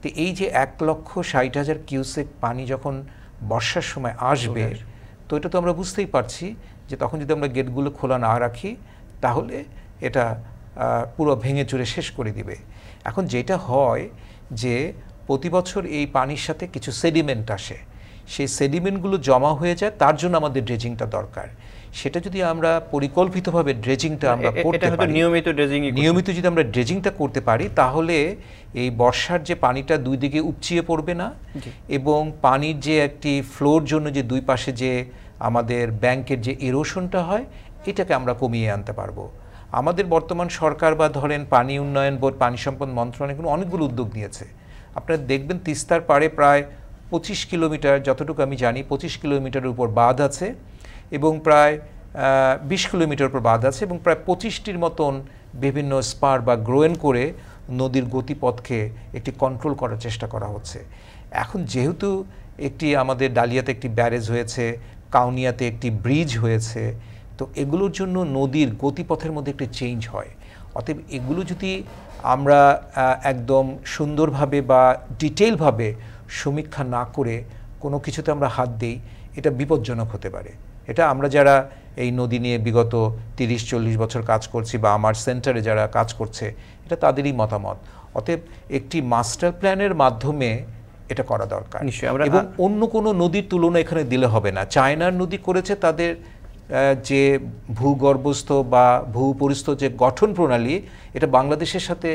তো এই যে 1,60,000 কিউসেক পানি যখন বর্ষার সময় আসবে, তো এটা তো আমরা বুঝতেই পারছি যে তখন যদি আমরা গেটগুলো খোলা না রাখি তাহলে এটা পুরো ভেঙে চুরে শেষ করে দিবে। এখন যেটা হয় যে প্রতি বছর এই পানির সাথে কিছু সেডিমেন্ট আসে, সেই সেডিমেন্টগুলো জমা হয়ে যায়, তার জন্য আমাদের ড্রেজিংটা দরকার। সেটা যদি আমরা পরিকল্পিতভাবে ড্রেজিংটা আমরা করতে পারি, নিয়মিত যদি আমরা ড্রেজিংটা করতে পারি, তাহলে এই বর্ষার যে পানিটা দুই দিকে উপচিয়ে পড়বে না, এবং পানির যে একটি ফ্লোর জন্য যে দুই পাশে যে আমাদের ব্যাংকের যে ইরোশনটা হয়, এটাকে আমরা কমিয়ে আনতে পারবো। আমাদের বর্তমান সরকার বা ধরেন পানি উন্নয়ন বোর্ড, পানি সম্পদ মন্ত্রণালয় অনেকগুলো উদ্যোগ নিয়েছে। আপনারা দেখবেন তিস্তার পাড়ে প্রায় 25 কিলোমিটার, যতটুকু আমি জানি 25 কিলোমিটারের উপর বাঁধ আছে, এবং প্রায় 20 কিলোমিটার উপর বাঁধ আছে, এবং প্রায় 25টির মতন বিভিন্ন স্পার বা গ্রোয়েন করে নদীর গতিপথকে একটি কন্ট্রোল করার চেষ্টা করা হচ্ছে। এখন যেহেতু একটি আমাদের ডালিয়াতে একটি ব্যারেজ হয়েছে, কাউনিয়াতে একটি ব্রিজ হয়েছে, তো এগুলোর জন্য নদীর গতিপথের মধ্যে একটি চেঞ্জ হয়। অতএব এগুলো যদি আমরা একদম সুন্দরভাবে বা ডিটেইলভাবে সমীক্ষা না করে কোনো কিছুতে আমরা হাত দিই, এটা বিপজ্জনক হতে পারে। এটা আমরা যারা এই নদী নিয়ে বিগত 30-40 বছর কাজ করছি, বা আমার সেন্টারে যারা কাজ করছে, এটা তাদেরই মতামত। অতএব একটি মাস্টার প্ল্যানের মাধ্যমে এটা করা দরকার, এবং অন্য কোনো নদীর তুলনা এখানে দিলে হবে না। চায়নার নদী করেছে তাদের যে ভূগর্ভস্থ বা ভূপরিস্থ যে গঠন প্রণালী, এটা বাংলাদেশের সাথে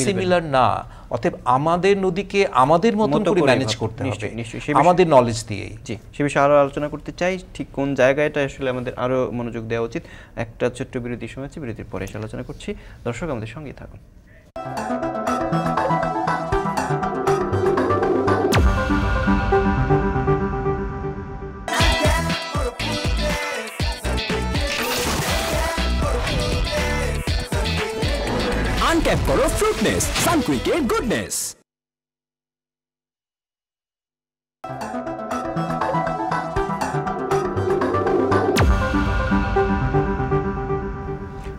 সিমিলার না। অতএব আমাদের নদীকে আমাদের মতন করে ম্যানেজ করতে হবে, আমাদের নলেজ দিয়েই। জি, সে বিষয়ে আরও আলোচনা করতে চাই, ঠিক কোন জায়গাটা আসলে আমাদের আরও মনোযোগ দেওয়া উচিত। একটা ছোট্ট বিরতির সময় আছে, বিরতির পরে এসে আলোচনা করছি। দর্শক আমাদের সঙ্গেই থাকুন। আনক্যাপ করো ফ্রুটনেস, সানকুইকের গুডনেস।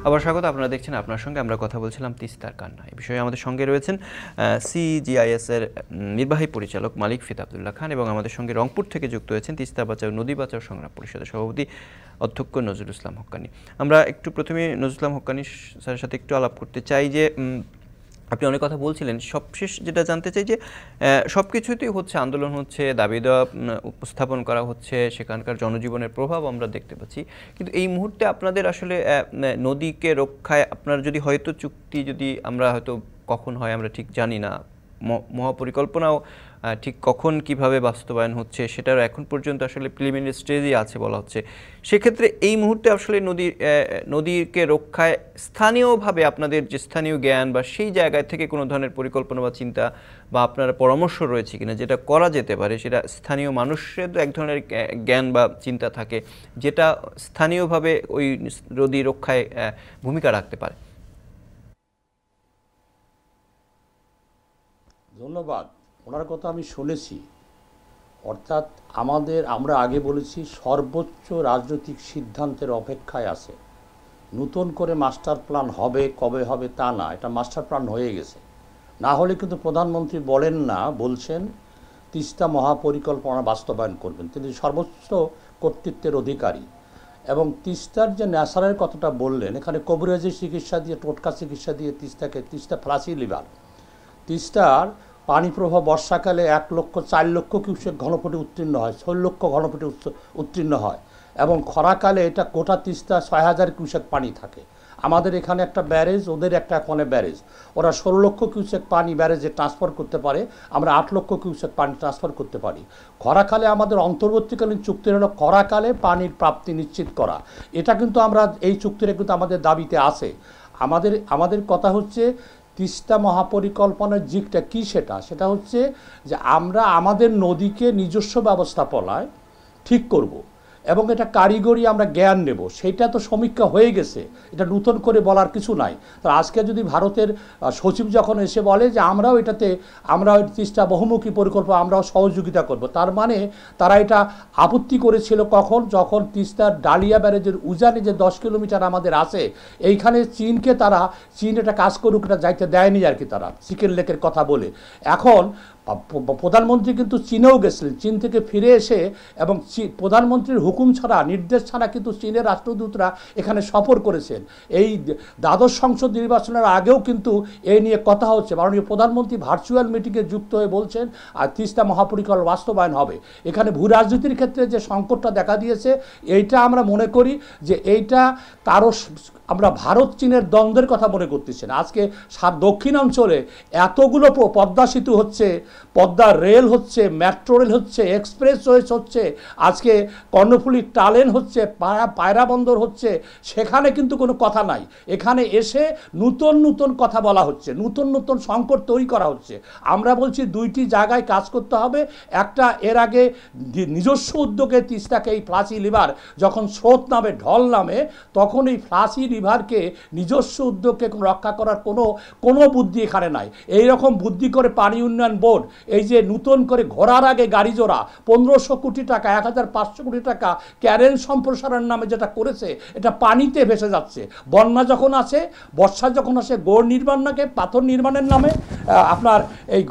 আবার স্বাগত। আপনারা দেখছেন আপনার সঙ্গে আমরা কথা বলছিলাম তিস্তার কান্না। এই বিষয়ে আমাদের সঙ্গে রয়েছেন CGIS এর নির্বাহী পরিচালক মালিক ফিদা আব্দুল্লাহ খান, এবং আমাদের সঙ্গে রংপুর থেকে যুক্ত হয়েছেন তিস্তা বাঁচাও নদী বাঁচাও সংগ্রাম পরিষদের সভাপতি অধ্যক্ষ নজরুল ইসলাম হক্কানি। আমরা একটু প্রথমে নজরুল ইসলাম হক্কানি স্যারের সাথে একটু আলাপ করতে চাই যে আপনি অনেক কথা বলছিলেন, সবশেষ যেটা জানতে চাই যে সব কিছুতেই হচ্ছে আন্দোলন হচ্ছে, দাবি দেওয়া উপস্থাপন করা হচ্ছে, সেখানকার জনজীবনের প্রভাব আমরা দেখতে পাচ্ছি, কিন্তু এই মুহূর্তে আপনাদের আসলে নদীকে রক্ষায় আপনার যদি হয়তো চুক্তি যদি আমরা হয়তো কখন হয় আমরা ঠিক জানি না, মহাপরিকল্পনাও ঠিক কখন কিভাবে বাস্তবায়ন হচ্ছে সেটার এখন পর্যন্ত আসলে প্রিলিমিনারি স্টেজেই আছে বলা হচ্ছে। সেক্ষেত্রে এই মুহূর্তে আসলে নদীকে রক্ষায় স্থানীয়ভাবে আপনাদের যে স্থানীয় জ্ঞান বা সেই জায়গায় থেকে কোনো ধরনের পরিকল্পনা বা চিন্তা বা আপনার পরামর্শ রয়েছে কিনা যেটা করা যেতে পারে, সেটা স্থানীয় মানুষের এক ধরনের জ্ঞান বা চিন্তা থাকে যেটা স্থানীয়ভাবে ওই নদী রক্ষায় ভূমিকা রাখতে পারে? ধন্যবাদ। ওনার কথা আমি শুনেছি। অর্থাৎ আমরা আগে বলেছি সর্বোচ্চ রাজনৈতিক সিদ্ধান্তের অপেক্ষায় আছে। নতুন করে মাস্টার প্ল্যান হবে, কবে হবে তা না, এটা মাস্টার প্ল্যান হয়ে গেছে। না হলে কিন্তু প্রধানমন্ত্রী বলেন না, বলছেন তিস্তা মহাপরিকল্পনা বাস্তবায়ন করবেন। তিনি সর্বোচ্চ কর্তৃত্বের অধিকারী। এবং তিস্তার যে ন্যাচারাল কথাটা বললেন, এখানে কবিরাজি চিকিৎসা দিয়ে, টোটকা চিকিৎসা দিয়ে তিস্তা ফ্লাসি লিভার, তিস্তার পানি প্রবাহ বর্ষাকালে 1,04,00,000 কিউসেক ঘনফুটে উত্তীর্ণ হয়, 6,00,000 ঘনফুটে উত্তীর্ণ হয়। এবং খরাকালে এটা গোটা তিস্তা 6,000 কিউসেক পানি থাকে। আমাদের এখানে একটা ব্যারেজ, ওদের একটা এখানে ব্যারেজ, ওরা 16,00,000 কিউসেক পানি ব্যারেজে ট্রান্সফার করতে পারে, আমরা 8,00,000 কিউসেক পানি ট্রান্সফার করতে পারি। খরাকালে আমাদের অন্তর্বর্তীকালীন চুক্তি হলো খরাকালে পানির প্রাপ্তি নিশ্চিত করা। এটা কিন্তু আমরা এই চুক্তিটা কিন্তু আমাদের দাবিতে আছে। আমাদের কথা হচ্ছে তিস্তা মহাপরিকল্পনার দিকটা কী, সেটা হচ্ছে যে আমরা আমাদের নদীকে নিজস্ব ব্যবস্থাপনায় ঠিক করব এবং এটা কারিগরি আমরা জ্ঞান নেব। সেটা তো সমীক্ষা হয়ে গেছে, এটা নতুন করে বলার কিছু নাই। তো আজকে যদি ভারতের সচিব যখন এসে বলে যে আমরাও তিস্তা বহুমুখী পরিকল্পনা আমরাও সহযোগিতা করব, তার মানে তারা এটা আপত্তি করেছিল কখন, যখন তিস্তার ডালিয়া ব্যারেজের উজানে যে 10 কিলোমিটার আমাদের আছে, এইখানে চীন এটা কাজ করুক, এটা যাইতে দেয়নি আর কি, তারা চিকেন লেকের কথা বলে। এখন প্রধানমন্ত্রী কিন্তু চীনেও গেছিলেন, চীন থেকে ফিরে এসে, এবং প্রধানমন্ত্রীর হুকুম ছাড়া, নির্দেশ ছাড়া কিন্তু চীনের রাষ্ট্রদূতরা এখানে সফর করেছেন। এই দ্বাদশ সংসদ নির্বাচনের আগেও কিন্তু এই নিয়ে কথা হচ্ছে। মাননীয় প্রধানমন্ত্রী ভার্চুয়াল মিটিংয়ে যুক্ত হয়ে বলছেন আর তিস্তা মহাপরিকল্পনা বাস্তবায়ন হবে। এখানে ভূ রাজনীতির ক্ষেত্রে যে সংকটটা দেখা দিয়েছে, এইটা আমরা মনে করি যে এইটা আমরা ভারত চীনের দ্বন্দ্বের কথা মনে করতেছি না। আজকে দক্ষিণাঞ্চলে এতগুলো পদ্মা সেতু হচ্ছে, পদ্মা রেল হচ্ছে, মেট্রো রেল হচ্ছে, এক্সপ্রেসওয়ে হচ্ছে, আজকে কর্ণফুলী টানেল হচ্ছে, পায়রা বন্দর হচ্ছে, সেখানে কিন্তু কোনো কথা নাই। এখানে এসে নতুন কথা বলা হচ্ছে, নতুন সংকট তৈরি করা হচ্ছে। আমরা বলছি দুইটি জায়গায় কাজ করতে হবে। একটা, এর আগে নিজস্ব উদ্যোগে তিস্তাকে এই ফ্লাসি লিভার যখন স্রোত নামে, ঢল নামে, তখন এই ফ্লাসি লিভারকে নিজস্ব উদ্যোগকে রক্ষা করার কোনো বুদ্ধি এখানে নাই। এই রকম বুদ্ধি করে পানি উন্নয়ন বোর্ড এই যে নতুন করে ঘোরার আগে গাড়ি জোড়া 1,500 কোটি টাকা, 1,500 কোটি টাকা ক্যারেন সম্প্রসারণ নামে যেটা করেছে, এটা পানিতে ভেসে যাচ্ছে। বন্যা যখন আসে, বর্ষা যখন আসে, গড় নির্মাণ নাকি পাথর নির্মাণের নামে আপনার এই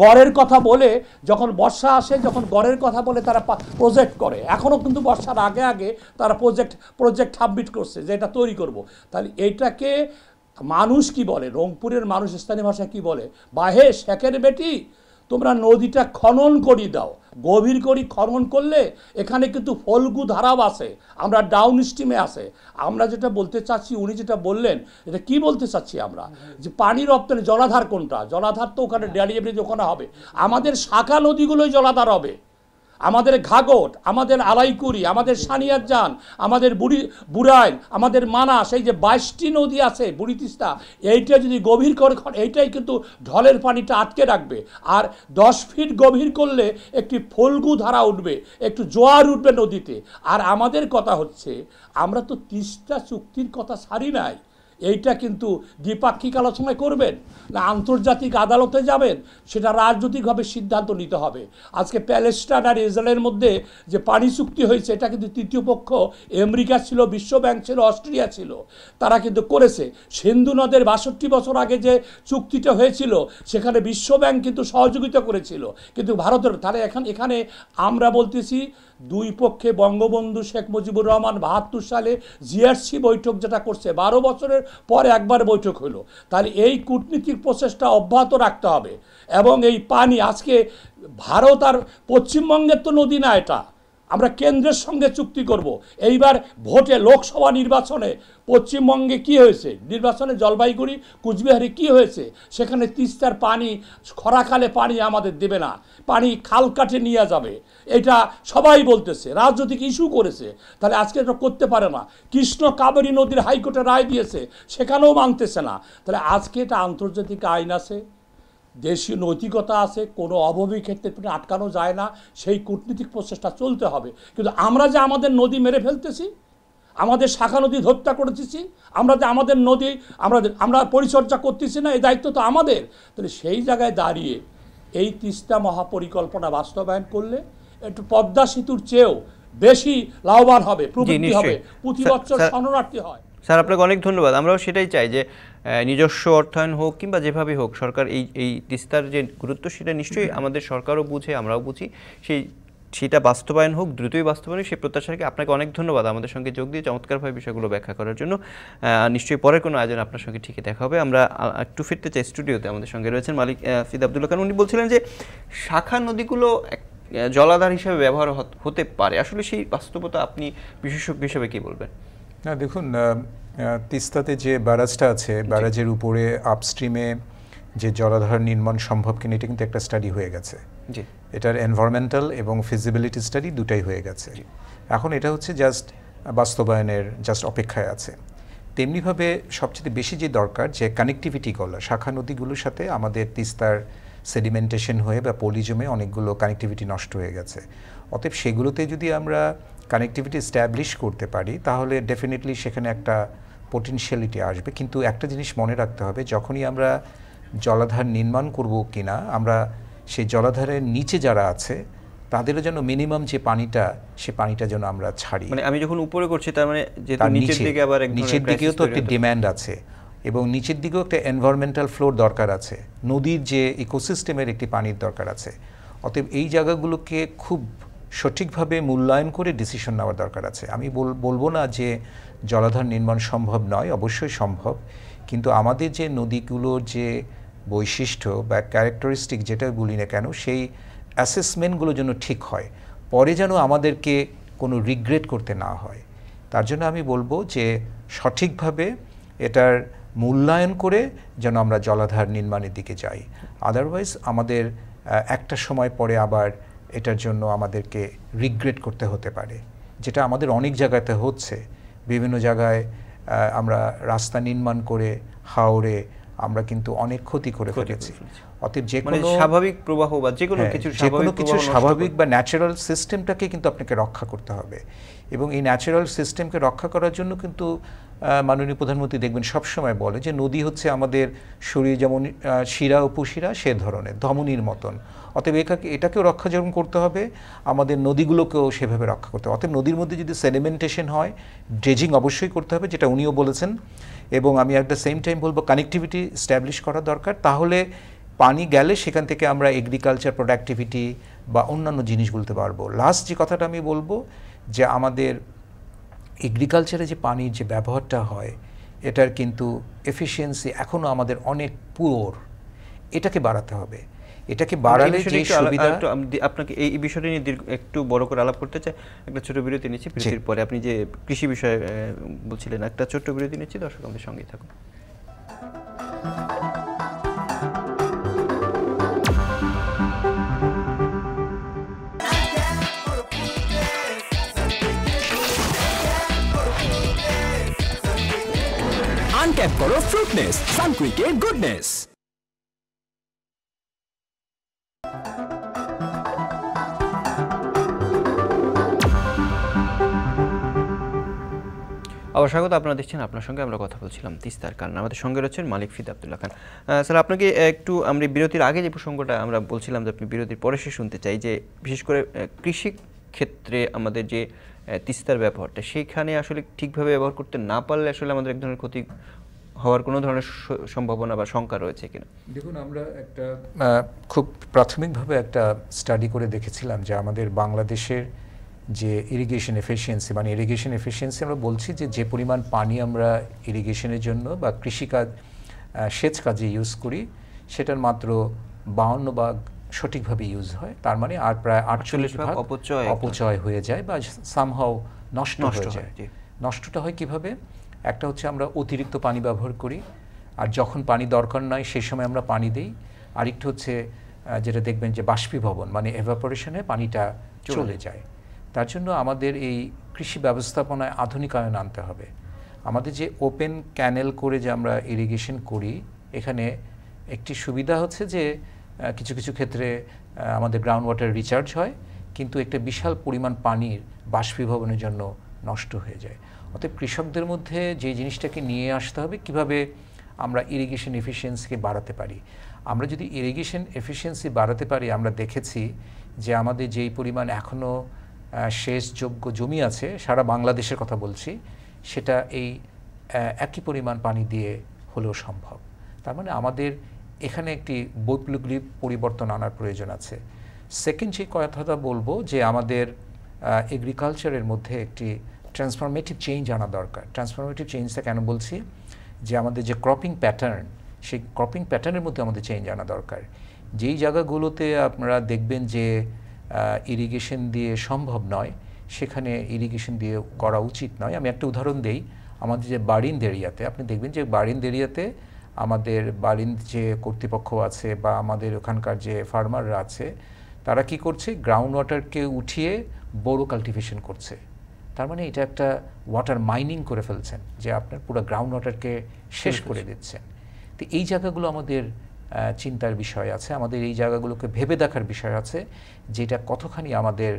গড়ের কথা বলে, যখন বর্ষা আসে, যখন গড়ের কথা বলে তারা প্রজেক্ট করে। এখনও কিন্তু বর্ষার আগে তারা প্রজেক্ট সাবমিট করছে যে এটা তৈরি করব। তাহলে এইটাকে মানুষ কি বলে, রংপুরের মানুষ স্থানীয় ভাষায় কি বলে, বাহে শেখের বেটি, তোমরা নদীটা খনন করি দাও, গভীর করি খনন করলে এখানে কিন্তু ফল্গু ধারাও আছে, আমরা ডাউন স্ট্রিমে আছে। আমরা যেটা বলতে চাচ্ছি, উনি যেটা বললেন, এটা কি বলতে চাচ্ছি আমরা, যে পানি রপ্তানি জলাধার কোনটা, জলাধার তো ওখানে ডালিয়া ব্রিজ ওখানে হবে, আমাদের শাখা নদীগুলোই জলাধার হবে। আমাদের ঘাগট, আমাদের আলাইকুড়ি, আমাদের সানিয়ারজান, আমাদের বুড়াইল, আমাদের মানাস, এই যে 22টি নদী আছে বুড়ি তিস্তা, এইটা যদি গভীর করে, এইটাই কিন্তু ঢলের পানিটা আটকে রাখবে। আর 10 ফিট গভীর করলে একটি ফল্গু ধারা উঠবে, একটু জোয়ার উঠবে নদীতে। আর আমাদের কথা হচ্ছে, আমরা তো তিস্তা চুক্তির কথা ছাড়ি নাই, এইটা কিন্তু দ্বিপাক্ষিক আলোচনায় করবেন না আন্তর্জাতিক আদালতে যাবেন, সেটা রাজনৈতিকভাবে সিদ্ধান্ত নিতে হবে। আজকে প্যালেস্টাইন আর ইসরায়েলের মধ্যে যে পানি চুক্তি হয়েছে, এটা কিন্তু তৃতীয় পক্ষ আমেরিকা ছিল, বিশ্বব্যাংক ছিল, অস্ট্রেলিয়া ছিল, তারা কিন্তু করেছে। সিন্ধু নদের 62 বছর আগে যে চুক্তিটা হয়েছিল, সেখানে বিশ্বব্যাংক কিন্তু সহযোগিতা করেছিল, কিন্তু ভারতের। তাহলে এখানে আমরা বলতেছি, দুই পক্ষে বঙ্গবন্ধু শেখ মুজিবুর রহমান 72 সালে জিআরসি বৈঠক যেটা করছে, 12 বছরের পরে একবার বৈঠক হলো। তাহলে এই কূটনীতিক প্রচেষ্টা অব্যাহত রাখতে হবে। এবং এই পানি আজকে ভারত আর পশ্চিমবঙ্গের তো নদী না, এটা আমরা কেন্দ্রের সঙ্গে চুক্তি করব। এইবার ভোটে, লোকসভা নির্বাচনে পশ্চিমবঙ্গে কি হয়েছে, নির্বাচনে জলপাইগুড়ি, কুচবিহারে কি হয়েছে, সেখানে তিস্তার পানি খরাকালে পানি আমাদের দেবে না, পানি খাল কাটে নিয়ে যাবে, এটা সবাই বলতেছে, রাজনৈতিক ইস্যু করেছে। তাহলে আজকে এটা করতে পারে না। কৃষ্ণ কাবেরী নদীর হাইকোর্টে রায় দিয়েছে, সেখানেও মানতেছে না। তাহলে আজকে এটা আন্তর্জাতিক আইন আছে, দেশীয় নৈতিকতা আছে, কোনো অভাবী ক্ষেত্রে আটকানো যায় না, সেই কূটনীতিক প্রচেষ্টা চলতে হবে। কিন্তু আমরা যে আমাদের নদী মেরে ফেলতেছি, আমাদের শাখা নদী হত্যা করতেছি, আমরা যে আমাদের নদী আমরা পরিচর্যা করতেছি না, এই দায়িত্ব তো আমাদের। তাহলে সেই জায়গায় দাঁড়িয়ে এই তিস্তা মহাপরিকল্পনা বাস্তবায়ন করলে একটু পদ্মা সেতুর চেয়েও বেশি লাভবান হবে, প্রবৃদ্ধি হবে, প্রতি বছর শরণার্থী হয়। স্যার আপনাকে অনেক ধন্যবাদ। আমরাও সেটাই চাই যে নিজস্ব অর্থায়ন হোক কিংবা যেভাবে হোক সরকার এই তিস্তার যে গুরুত্ব সেটা নিশ্চয়ই আমাদের সরকারও বুঝে, আমরাও বুঝি, সেটা বাস্তবায়ন হোক, দ্রুতই বাস্তবায়ন হোক, সেই প্রত্যাশা রেখে আপনাকে অনেক ধন্যবাদ আমাদের সঙ্গে যোগ দিয়ে চমৎকারভাবে বিষয়গুলো ব্যাখ্যা করার জন্য। নিশ্চয়ই পরের কোনো আয়োজন আপনার সঙ্গে ঠিকই দেখা হবে। আমরা একটু ফিরতে চাই স্টুডিওতে। আমাদের সঙ্গে রয়েছেন মালিক ফিদা আব্দুল্লাহ খান। উনি বলছিলেন যে শাখা নদীগুলো জলাধার হিসেবে ব্যবহার হতে পারে, আসলে সেই বাস্তবতা আপনি বিশেষজ্ঞ হিসেবে কি বলবেন? না দেখুন, তিস্তাতে যে ব্যারাজটা আছে, ব্যারাজের উপরে আপস্ট্রিমে যে জলাধার নির্মাণ সম্ভব কিনা এটা কিন্তু একটা স্টাডি হয়ে গেছে। এটার এনভায়রনমেন্টাল এবং ফিজিবিলিটি স্টাডি দুটাই হয়ে গেছে। এখন এটা হচ্ছে জাস্ট বাস্তবায়নের অপেক্ষায় আছে। তেমনিভাবে সবচেয়ে বেশি যে দরকার যে কানেক্টিভিটিগুলো শাখা নদীগুলোর সাথে আমাদের তিস্তার সেডিমেন্টেশন হয়ে বা পলি জমে অনেকগুলো কানেক্টিভিটি নষ্ট হয়ে গেছে। অতএব সেগুলোতে যদি আমরা কানেক্টিভিটি এস্টাবলিশ করতে পারি তাহলে ডেফিনেটলি সেখানে একটা পোটেনশিয়ালিটি আসবে। কিন্তু একটা জিনিস মনে রাখতে হবে, যখনই আমরা জলাধার নির্মাণ করব কিনা, আমরা সেই জলাধারের নিচে যারা আছে তাদেরও যেন মিনিমাম যে পানিটা, সে পানিটা যেন আমরা ছাড়ি। মানে আমি যখন উপরে করছি তার মানে যেহেতু নিচের দিকে আবার নিচের দিকেও তো একটা ডিমান্ড আছে এবং নিচের দিকেও একটা এনভায়রনমেন্টাল ফ্লোর দরকার আছে, নদীর যে ইকোসিস্টেমের একটি পানির দরকার আছে। অতএব এই জায়গাগুলোকে খুব সঠিকভাবে মূল্যায়ন করে ডিসিশন নেওয়ার দরকার আছে। আমি বলবো না যে জলাধার নির্মাণ সম্ভব নয়, অবশ্যই সম্ভব, কিন্তু আমাদের যে নদীগুলোর যে বৈশিষ্ট্য বা ক্যারেক্টারিস্টিক যেটা বলি না কেন, সেই অ্যাসেসমেন্টগুলো যেন ঠিক হয়, পরে যেন আমাদেরকে কোনো রিগ্রেট করতে না হয়। তার জন্য আমি বলবো যে সঠিকভাবে এটার মূল্যায়ন করে যেন আমরা জলাধার নির্মাণের দিকে যাই। আদারওয়াইজ আমাদের একটা সময় পরে আবার এটার জন্য আমাদেরকে রিগ্রেট করতে হতে পারে, যেটা আমাদের অনেক জায়গাতে হচ্ছে। বিভিন্ন জায়গায় আমরা রাস্তা নির্মাণ করে হাওড়ে আমরা কিন্তু অনেক ক্ষতি করে ফেলেছি। অতএব যে কোনো স্বাভাবিক প্রবাহ বা যে কোনো কিছু স্বাভাবিক বা ন্যাচারাল সিস্টেমটাকে কিন্তু আপনাকে রক্ষা করতে হবে। এবং এই ন্যাচারাল সিস্টেমকে রক্ষা করার জন্য কিন্তু মাননীয় প্রধানমন্ত্রী দেখবেন সবসময় বলে যে নদী হচ্ছে আমাদের শরীর যেমন শিরা উপশিরা সে ধরনের ধমনীর মতন। অতএব এটাকেও রক্ষা যেমন করতে হবে, আমাদের নদীগুলোকেও সেভাবে রক্ষা করতে হবে। অতএব নদীর মধ্যে যদি সেডিমেন্টেশন হয়, ড্রেজিং অবশ্যই করতে হবে, যেটা উনিও বলেছেন। এবং আমি একটা সেম টাইম বলবো কানেক্টিভিটি এস্টাবলিশ করা দরকার। তাহলে পানি গেলে সেখান থেকে আমরা এগ্রিকালচার প্রোডাক্টিভিটি বা অন্যান্য জিনিসগুলোতে পারবো। লাস্ট যে কথাটা আমি বলবো যে আমাদের এগ্রিকালচারে যে পানির যে ব্যবহারটা হয় এটার কিন্তু এফিসিয়েন্সি এখনও আমাদের অনেক পুয়োর, এটাকে বাড়াতে হবে। এটাকে বাড়ালে যে সুবিধা, আপনাকে এই বিষয়টা নিয়ে একটু বড় করে আলাপ করতে চাই। একটা ছোট বিরতি নিচ্ছি, বিরতির পরে আপনি যে কৃষি বিষয়ে বলছিলেন, একটা ছোট্ট বিরতি নিচ্ছি, দর্শক আমাদের সঙ্গেই থাকুন। আনক্যাপ করো ফ্রুটনেস, সানকুইকের গুডনেস। আবার স্বাগত। আপনারা দেখছেন, আপনার সঙ্গে আমরা কথা বলছিলাম তিস্তার কারণে। আমাদের সঙ্গে রয়েছেন মালিক ফিদা আব্দুল্লাহ খান। স্যার আপনাকে একটু আমরা বিরতির আগে যে প্রসঙ্গটা আমরা বলছিলাম যে আপনি বিরতির পরে সে শুনতে চাই, যে বিশেষ করে কৃষি ক্ষেত্রে আমাদের যে তিস্তার ব্যবহারটা, সেইখানে আসলে ঠিকভাবে ব্যবহার করতে না পারলে আসলে আমাদের এক ধরনের ক্ষতি হওয়ার কোনো ধরনের সম্ভাবনা বা শঙ্কা রয়েছে কিনা? দেখুন, আমরা একটা খুব প্রাথমিকভাবে একটা স্টাডি করে দেখেছিলাম যে আমাদের বাংলাদেশের যে ইরিগেশন এফিসিয়েন্সি, মানে ইরিগেশন এফিসিয়েন্সি আমরা বলছি যে পরিমাণ পানি আমরা ইরিগেশনের জন্য বা কৃষিকাজ সেচ কাজে ইউজ করি, সেটার মাত্র 52 ভাগ সঠিকভাবে ইউজ হয়। তার মানে আর প্রায় 48 ভাগ অপচয় হয়ে যায় বা সামহাও নষ্ট হয়ে যায়। নষ্টটা হয় কিভাবে? একটা হচ্ছে আমরা অতিরিক্ত পানি ব্যবহার করি, আর যখন পানি দরকার নয় সেই সময় আমরা পানি দিই। আরেকটু হচ্ছে যেটা দেখবেন যে বাষ্পীভবন, মানে এভাপোরেশনে পানিটা চলে যায়। তার জন্য আমাদের এই কৃষি ব্যবস্থাপনায় আধুনিকায়ন আনতে হবে। আমাদের যে ওপেন ক্যানেল করে যে আমরা ইরিগেশন করি, এখানে একটি সুবিধা হচ্ছে যে কিছু কিছু ক্ষেত্রে আমাদের গ্রাউন্ড ওয়াটার রিচার্জ হয়, কিন্তু একটা বিশাল পরিমাণ পানির বাষ্পীভবনের জন্য নষ্ট হয়ে যায়। অতএব কৃষকদের মধ্যে যে জিনিসটাকে নিয়ে আসতে হবে, কিভাবে আমরা ইরিগেশন এফিসিয়েন্সিকে বাড়াতে পারি। আমরা যদি ইরিগেশন এফিসিয়েন্সি বাড়াতে পারি, আমরা দেখেছি যে আমাদের যেই পরিমাণ এখনও সেচযোগ্য জমি আছে, সারা বাংলাদেশের কথা বলছি, সেটা এই একই পরিমাণ পানি দিয়ে হলেও সম্ভব। তার মানে আমাদের এখানে একটি বৈপ্লবিক পরিবর্তন আনার প্রয়োজন আছে। সেকেন্ড যে কথাটা বলবো যে আমাদের এগ্রিকালচারের মধ্যে একটি ট্রান্সফরমেটিভ চেঞ্জ আনা দরকার। ট্রান্সফরমেটিভ চেঞ্জটা কেন বলছি, যে আমাদের যে ক্রপিং প্যাটার্ন, সেই ক্রপিং প্যাটার্নের মধ্যে আমাদের চেঞ্জ আনা দরকার। যেই জায়গাগুলোতে আপনারা দেখবেন যে ইরিগেশন দিয়ে সম্ভব নয়, সেখানে ইরিগেশন দিয়ে করা উচিত নয়। আমি একটা উদাহরণ দেই, আমাদের যে বারিন্দ এরিয়াতে আপনি দেখবেন যে বারিন্দ এরিয়াতে আমাদের বারিন্দ যে কর্তৃপক্ষ আছে বা আমাদের ওখানকার যে ফার্মাররা আছে, তারা কি করছে, গ্রাউন্ড ওয়াটারকে উঠিয়ে বোরো কাল্টিভেশন করছে। তার মানে এটা একটা ওয়াটার মাইনিং করে ফেলছেন, যে আপনার পুরো গ্রাউন্ড ওয়াটারকে শেষ করে দিচ্ছেন। তো এই জায়গাগুলো আমাদের চিন্তার বিষয় আছে, আমাদের এই জায়গাগুলোকে ভেবে দেখার বিষয় আছে, যেটা কতখানি আমাদের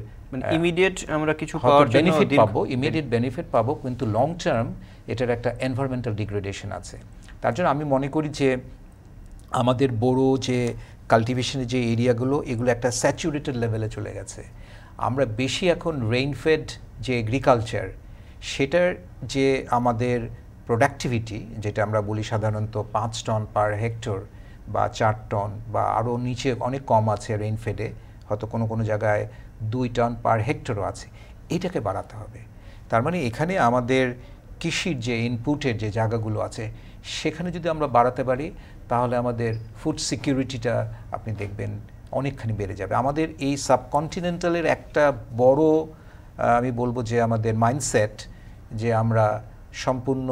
ইমিডিয়েট আমরা কিছু বেনিফিট পাবো, ইমিডিয়েট বেনিফিট পাবো, কিন্তু লং টার্ম এটার একটা এনভায়রনমেন্টাল ডিগ্রেডেশন আছে। তার জন্য আমি মনে করি যে আমাদের বড় যে কাল্টিভেশনের যে এরিয়াগুলো, এগুলো একটা স্যাচুরেটেড লেভেলে চলে গেছে। আমরা বেশি এখন রেইনফেড যে এগ্রিকালচার, সেটার যে আমাদের প্রোডাক্টিভিটি, যেটা আমরা বলি সাধারণত 5 টন পার হেক্টর বা 4 টন বা আরও নিচে অনেক কম আছে রেইনফেডে, হয়তো কোনো কোনো জায়গায় 2 টন পার হেক্টরও আছে, এটাকে বাড়াতে হবে। তার মানে এখানে আমাদের কৃষির যে ইনপুটের যে জায়গাগুলো আছে, সেখানে যদি আমরা বাড়াতে পারি, তাহলে আমাদের ফুড সিকিউরিটিটা আপনি দেখবেন অনেকখানি বেড়ে যাবে। আমাদের এই সাবকন্টিনেন্টালের একটা বড় আমি বলবো যে আমাদের মাইন্ডসেট, যে আমরা সম্পূর্ণ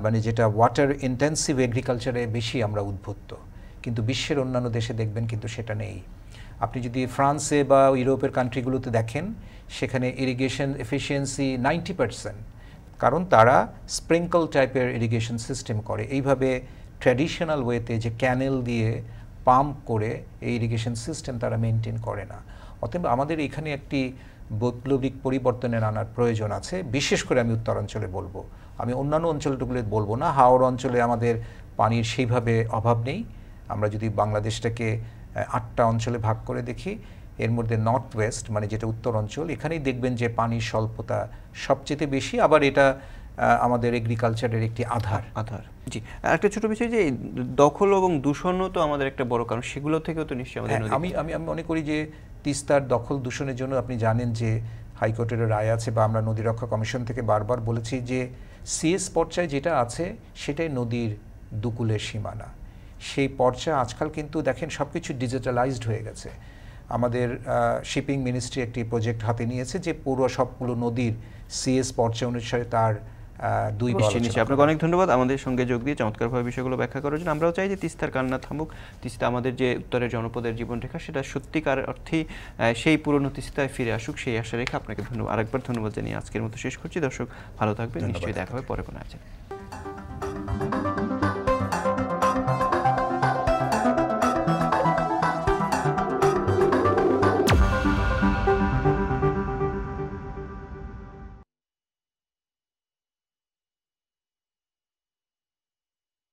মানে যেটা ওয়াটার ইন্টেন্সিভ এগ্রিকালচারে বেশি আমরা উদ্বুদ্ধ, কিন্তু বিশ্বের অন্যান্য দেশে দেখবেন কিন্তু সেটা নেই। আপনি যদি ফ্রান্সে বা ইউরোপের কান্ট্রিগুলোতে দেখেন, সেখানে ইরিগেশন এফিসিয়েন্সি 90%, কারণ তারা স্প্রিঙ্কল টাইপের ইরিগেশন সিস্টেম করে। এইভাবে ট্র্যাডিশনাল ওয়েতে যে ক্যানেল দিয়ে পাম্প করে এই ইরিগেশন সিস্টেম তারা মেনটেন করে না। অতএব আমাদের এখানে একটি বৈপ্লবিক পরিবর্তনের আনার প্রয়োজন আছে, বিশেষ করে আমি উত্তরাঞ্চলে বলবো, আমি অন্যান্য অঞ্চলগুলো বলবো না। হাওড় অঞ্চলে আমাদের পানির সেইভাবে অভাব নেই। আমরা যদি বাংলাদেশটাকে 8টা অঞ্চলে ভাগ করে দেখি, এর মধ্যে নর্থ ওয়েস্ট মানে যেটা উত্তর অঞ্চল, এখানেই দেখবেন যে পানির স্বল্পতা সবচেয়ে বেশি, আবার এটা আমাদের এগ্রিকালচারের একটি আধার। জি, একটা ছোট বিষয় যে দখল এবং দূষণও তো আমাদের একটা বড় কারণ, সেগুলো থেকেও তো নিশ্চয়ই আমাদের আমি মনে করি যে তিস্তার দখল দূষণের জন্য আপনি জানেন যে হাইকোর্টের রায় আছে, বা আমরা নদী রক্ষা কমিশন থেকে বারবার বলেছি যে সিএস পর্যায়ে যেটা আছে সেটাই নদীর দুকুলের সীমানা। সেই পর্যায়ে আজকাল কিন্তু দেখেন সব কিছু ডিজিটালাইজড হয়ে গেছে। আমাদের শিপিং মিনিস্ট্রি একটি প্রজেক্ট হাতে নিয়েছে যে পুরো সবগুলো নদীর সিএস পর্যায় অনুসারে তার 2 বল। আপনাকে অনেক ধন্যবাদ আমাদের সঙ্গে যোগ দিয়ে চমৎকারভাবে বিষয়গুলো ব্যাখ্যা করার জন্য। আমরাও চাই যে তিস্তার কান্না থামুক, তিস্তা আমাদের যে উত্তরের জনপদের জীবনরেখা, সেটা সত্যিকার অর্থেই সেই পুরনো তিস্তায় ফিরে আসুক, সেই আশা রেখে আপনাকে ধন্যবাদ, আরেকবার ধন্যবাদ জানিয়ে আজকের মতো শেষ করছি। দর্শক ভালো থাকবেন, নিশ্চয়ই দেখা হবে পরে কোনো আয়োজনে।